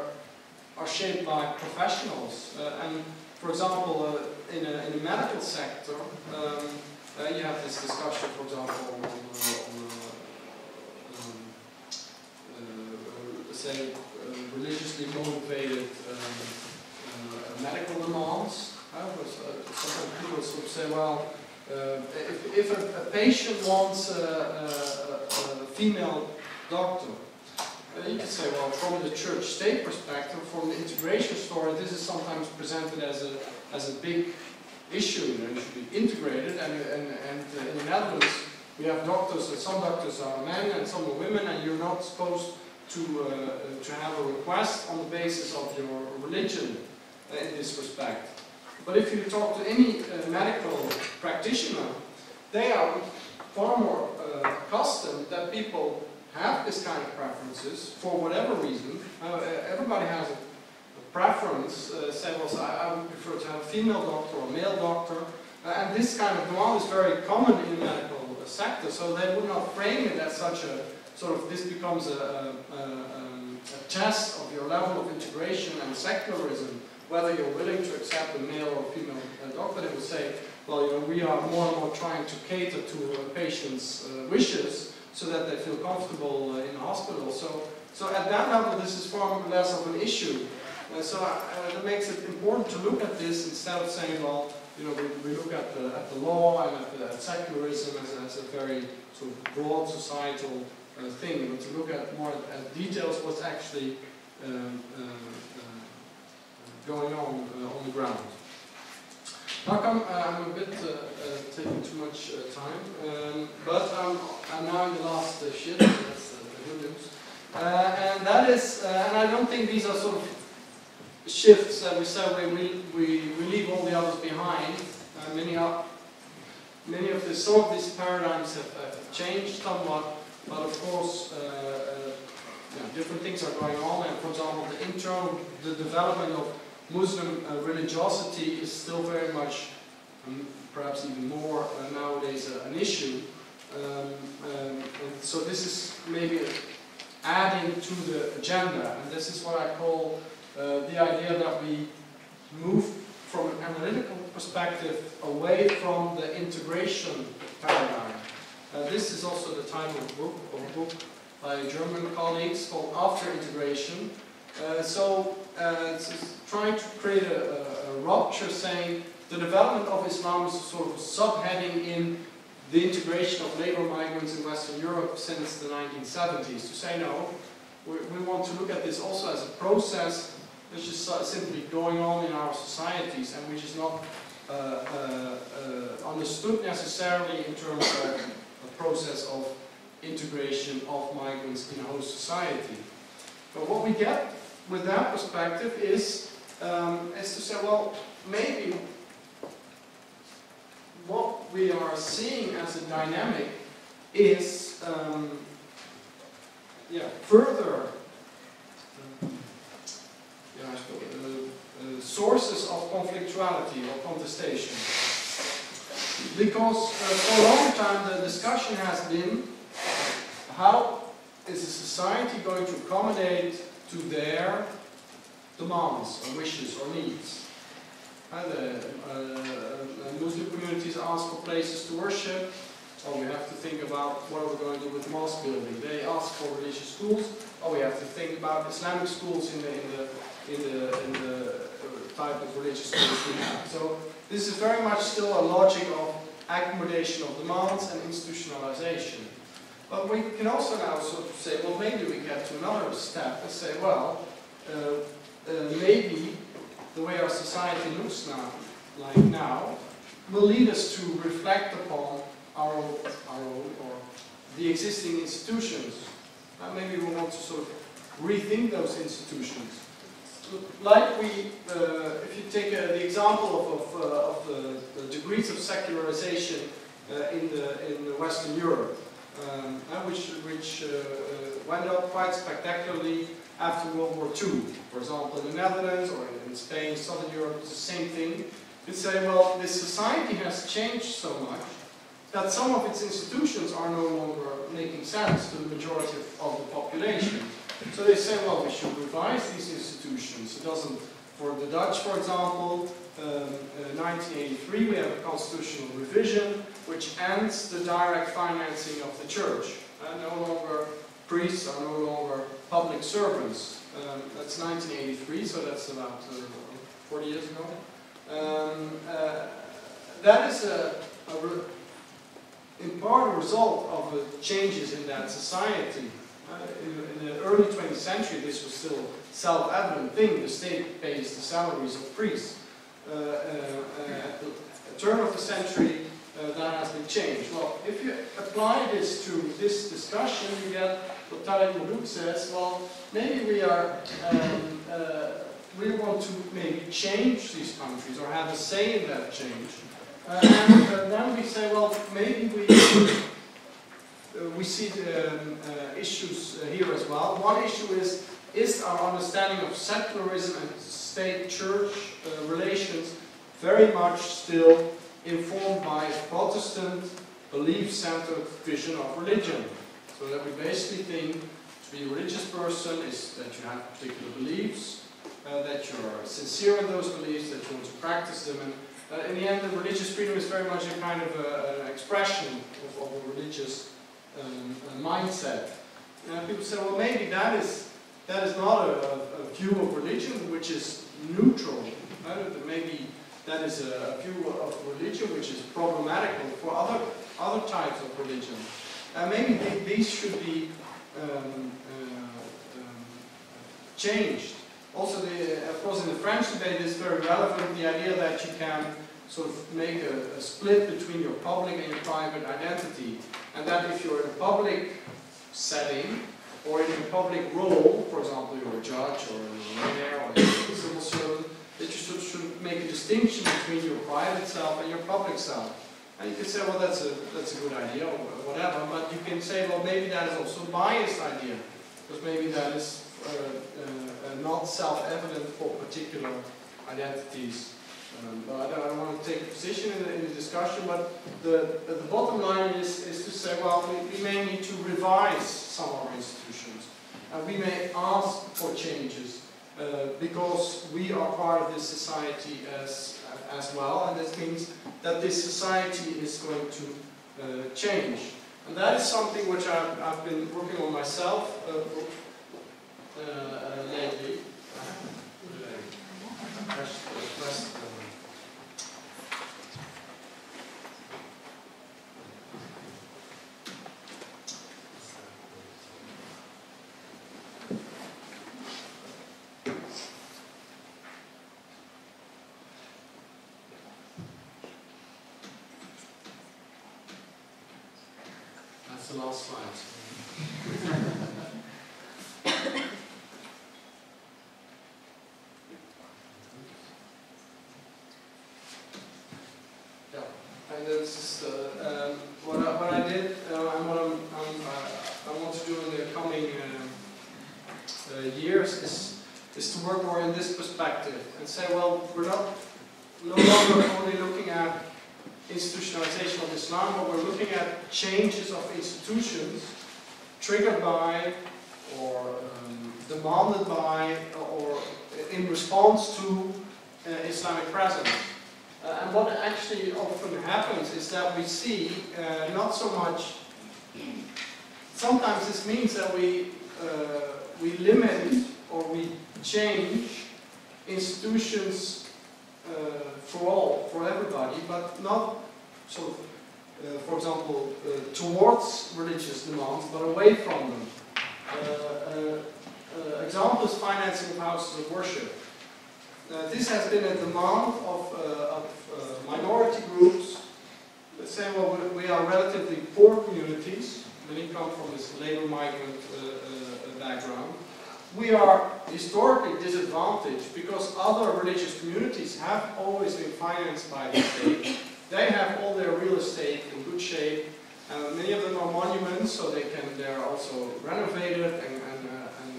shaped by professionals. And for example, in a medical sector, you have this discussion, for example, say religiously motivated medical demands. Sometimes people sort of say, well, if a patient wants a female doctor, you could say, well, from the church-state perspective, from the integration story, this is sometimes presented as a big issue. You know, it should be integrated, and in the Netherlands, we have doctors, and some doctors are men and some are women, and you're not supposed to have a request on the basis of your religion in this respect. But if you talk to any medical practitioner, they are far more accustomed that people have this kind of preferences for whatever reason. Everybody has a preference. Say, well, I would prefer to have a female doctor or a male doctor. And this kind of demand is very common in the medical sector, so they would not frame it as such a sort of, this becomes a test of your level of integration and secularism, whether you're willing to accept a male or female doctor. They would say, well, you know, we are more and more trying to cater to patients' wishes so that they feel comfortable in the hospital. So at that level, this is far less of an issue. So that makes it important to look at this instead of saying, well, you know, we look at the law and at secularism as a very sort of broad societal thing, but to look at more at details, what's actually going on the ground. How come I'm a bit taking too much time? But I'm now in the last shift. That's the good news, and that is, and I don't think these are sort of shifts that we say we leave all the others behind. Some of these paradigms have changed somewhat, but of course, different things are going on. And for example, the development of Muslim religiosity is still very much, perhaps even more nowadays, an issue. And so this is maybe adding to the agenda, and this is what I call the idea that we move from an analytical perspective away from the integration paradigm. This is also the title of a book by German colleagues called After Integration. It's trying to create a rupture, saying the development of Islam is a sort of subheading in the integration of labor migrants in Western Europe since the 1970s. To say no, we want to look at this also as a process which is simply going on in our societies and which is not understood necessarily in terms of a process of integration of migrants in a host society. But what we get with that perspective is to say, well, maybe what we are seeing as a dynamic is further sources of conflictuality or contestation. Because for a long time the discussion has been, how is a society going to accommodate to their demands or wishes or needs? Muslim communities ask for places to worship. Oh, we have to think about what are we going to do with mosque building. They ask for religious schools. Oh, we have to think about Islamic schools in the type of religious schools we have. So this is very much still a logic of accommodation of demands and institutionalization. But we can also now sort of say, well, maybe we get to another step and say, well, maybe the way our society looks now, like now, will lead us to reflect upon our own or the existing institutions. Maybe we want to sort of rethink those institutions. Like we, if you take the example of the degrees of secularization in Western Europe, which went up quite spectacularly after World War II. For example, in the Netherlands or in Spain, Southern Europe, it's the same thing. You'd say, well, this society has changed so much that some of its institutions are no longer making sense to the majority of the population. So they say, well, we should revise these institutions. It doesn't, for the Dutch, for example, 1983 we have a constitutional revision which ends the direct financing of the church. No longer priests are no longer public servants. That's 1983, so that's about 40 years ago. That is in part a result of the changes in that society. In the early 20th century, this was still a self-evident thing. The state pays the salaries of priests. At the turn of the century, that has been changed. Well, if you apply this to this discussion, you get what Tarek Moudouk says, well, maybe we are, we want to maybe change these countries or have a say in that change. And then we say, well, maybe we see the issues here as well. One issue is our understanding of secularism and state-church relations very much still informed by a Protestant, belief-centered vision of religion. So that we basically think to be a religious person is that you have particular beliefs, that you are sincere in those beliefs, that you want to practice them, and in the end, the religious freedom is very much a kind of an expression of a religious mindset. People say, well, maybe that is not a view of religion which is neutral. Maybe that is a view of religion which is problematical for other types of religion. Maybe these should be changed. Also, of course, in the French debate, it's very relevant, the idea that you can sort of make a split between your public and your private identity. And that if you're in a public setting, or in a public role, for example, you're a judge, or a mayor, or a civil servant, that you should make a distinction between your private self and your public self. And you can say, well, that's a good idea, or whatever, but you can say, well, maybe that is also a biased idea, because maybe that is not self-evident for particular identities. But I don't want to take a position in the discussion, but the bottom line is to say, well, we may need to revise some of our institutions. And we may ask for changes because we are part of this society as well, and this means that this society is going to change. And that is something which I've been working on myself lately. That's the last slide. And this is what I did, and what I want to do in the coming years is to work more in this perspective and say, well, we're no longer only looking at institutionalization of Islam, but we're looking at changes of institutions triggered by or demanded by or in response to Islamic presence. And what actually often happens is that we see not so much, sometimes this means that we limit or we change institutions for everybody, but not sort of, for example, towards religious demands, but away from them. Example is financing of houses of worship. This has been a demand of minority groups. Let's say, well, we are relatively poor communities. Many come from this labor migrant background. We are historically disadvantaged because other religious communities have always been financed by the state. They have all their real estate in good shape. Many of them are monuments, so they're also renovated, and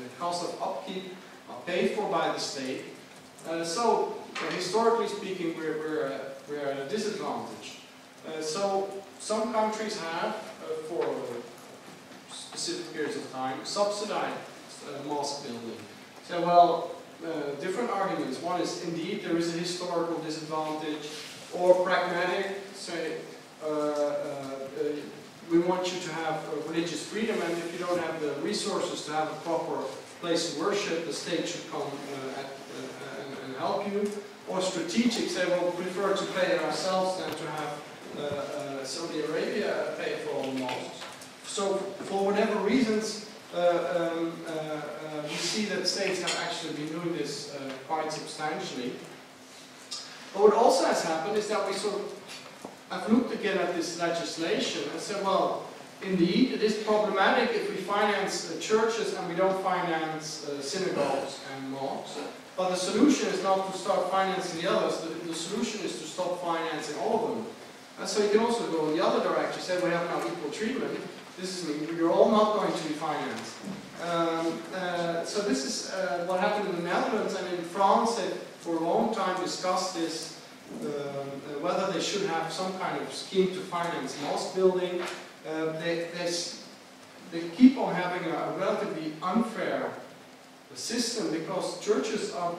the cost of upkeep are paid for by the state. So historically speaking, we're at a disadvantage. So some countries have, for specific periods of time, subsidized mosque building. So, well, different arguments. One is, indeed, there is a historical disadvantage, or pragmatic, say, we want you to have religious freedom, and if you don't have the resources to have a proper place of worship, the state should come and help you. Or strategic, say, well, we prefer to pay it ourselves than to have Saudi Arabia pay for all the mosques. So, for whatever reasons, we see that states have actually been doing this quite substantially. But what also has happened is that we sort of have looked again at this legislation and said, well, indeed, it is problematic if we finance churches and we don't finance synagogues and mosques. But the solution is not to start financing the others. The solution is to stop financing all of them. And so you can also go in the other direction. Say we have now equal treatment. This is you're all not going to be financed. So this is what happened in the Netherlands, and in France they for a long time discussed this, whether they should have some kind of scheme to finance mosque building. They keep on having a relatively unfair system because churches are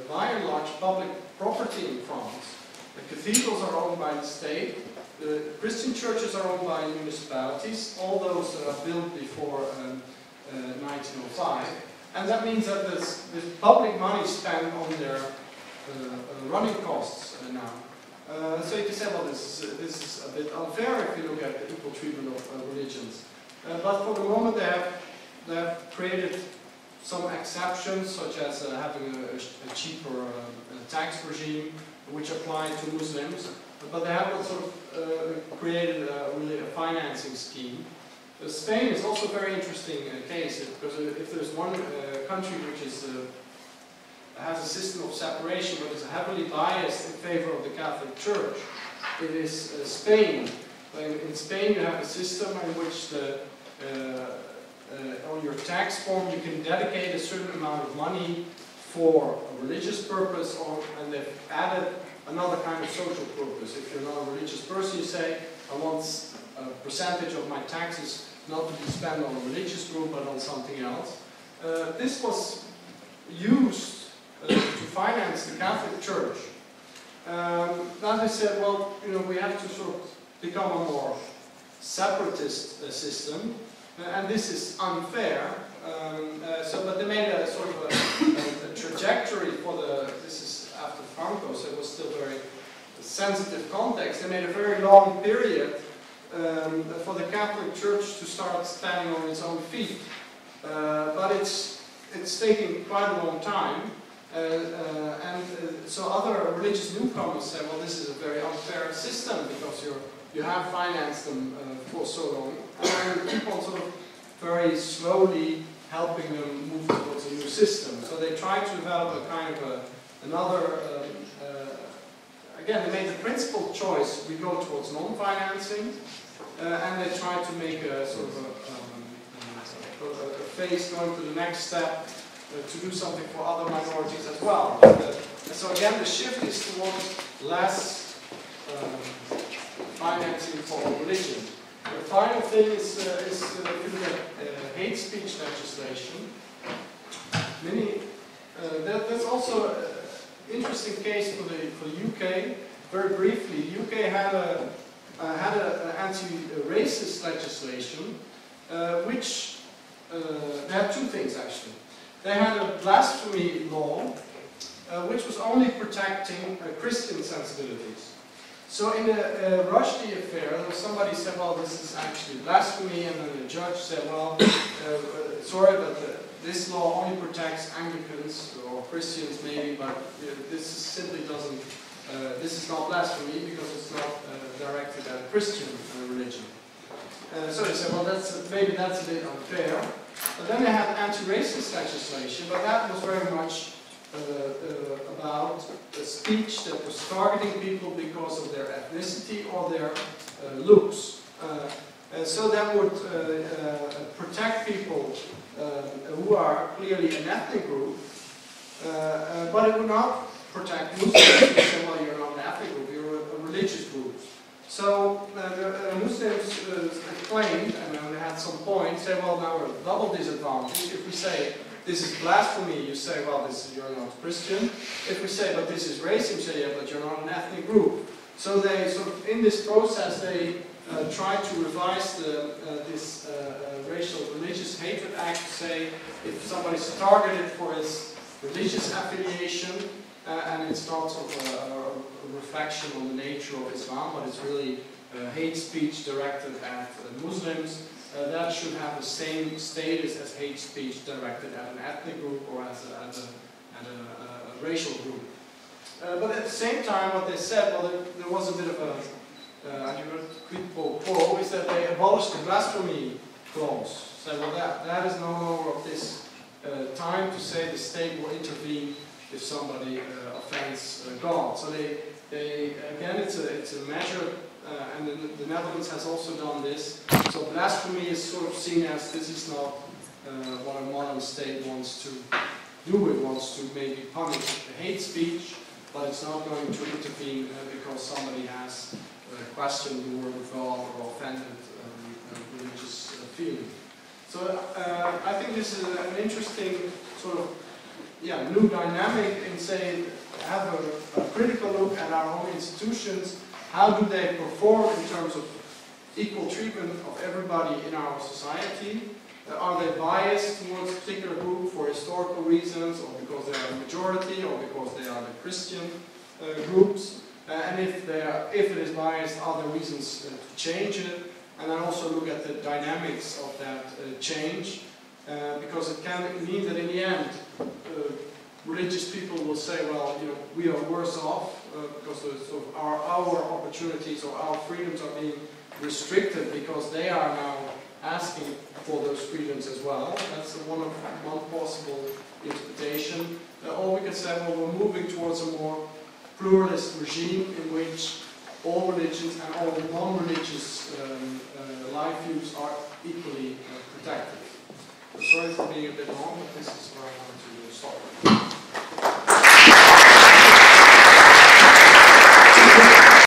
by and large public property in France. The cathedrals are owned by the state. The Christian churches are owned by municipalities, all those that are built before 1905. And that means that there's public money spent on their running costs now. So you can say, well, this is a bit unfair if you look at the equal treatment of religions. But for the moment they have created some exceptions, such as having a cheaper tax regime, which apply to Muslims. But they haven't sort of created really a financing scheme. Spain is also a very interesting case, because if there's one country which has a system of separation but is heavily biased in favor of the Catholic Church, it is Spain. In Spain you have a system in which on your tax form you can dedicate a certain amount of money for a religious purpose, and they've added another kind of social purpose. If you're not a religious person, you say, I want a percentage of my taxes not to be spent on a religious group, but on something else. This was used to finance the Catholic Church. Then they said, well, we have to sort of become a more separatist system, and this is unfair. But they made a sort of a trajectory for this is after Franco, so it was still very sensitive context. They made a very long period for the Catholic Church to start standing on its own feet. But it's taking quite a long time. So other religious newcomers say, well, this is a very unfair system because you have financed them for so long. And you keep on sort of very slowly helping them move towards a new system. So they try to develop a kind of another, again, they made the principal choice, we go towards non-financing, and they try to make a sort of a phase going to the next step to do something for other minorities as well. So again, the shift is towards less financing for religion. The final thing is if you look at hate speech legislation. That's also an interesting case for the UK. Very briefly, the UK had an anti-racist legislation, which they had two things actually. They had a blasphemy law, which was only protecting Christian sensibilities. So in the Rushdie affair, somebody said, well, this is actually blasphemy, and then the judge said, well, sorry, but this law only protects Anglicans or Christians maybe, but this simply doesn't, this is not blasphemy because it's not directed at Christian religion. So they said, well, maybe that's a bit unfair. But then they had anti-racist legislation, but that was very much about a speech that was targeting people because of their ethnicity or their looks. So that would protect people who are clearly an ethnic group, but it would not protect Muslims who say, well, you're not an ethnic group, you're a religious group. So the Muslims claimed, and they had some points, say, well, now we're at a double disadvantage. If we say this is blasphemy, you say, well, you're not Christian. If we say, but this is racism, you say, yeah, but you're not an ethnic group. So they sort of, in this process, they tried to revise this racial religious hatred act to say if somebody's targeted for his religious affiliation, and it's not sort of a reflection on the nature of Islam, but it's really hate speech directed at Muslims, that should have the same status as hate speech directed at an ethnic group or as a racial group. But at the same time, what they said, well, there was a bit of a quid pro quo, is that they abolished the blasphemy clause. So, well, that is no longer of this time to say the state will intervene if somebody offends God. So they again, it's a measure, and the Netherlands has also done this. So blasphemy is sort of seen as this is not what a modern state wants to do. It wants to maybe punish hate speech, but it's not going to intervene because somebody has questioned the word of God or offended religious feeling. So I think this is an interesting sort of new dynamic in saying, have a critical look at our own institutions. How do they perform in terms of equal treatment of everybody in our society? Are they biased towards a particular group for historical reasons, or because they are a majority, or because they are the Christian groups? And if it is biased, are there reasons to change it? And then also look at the dynamics of that change, because it can mean that in the end, religious people will say, well, we are worse off because sort of our opportunities or our freedoms are being restricted because they are now asking for those freedoms as well. That's one possible interpretation. Or we could say, well, we're moving towards a more pluralist regime in which all religions and all non-religious life views are equally protected. Sorry for being a bit long, but this is where I want to stop.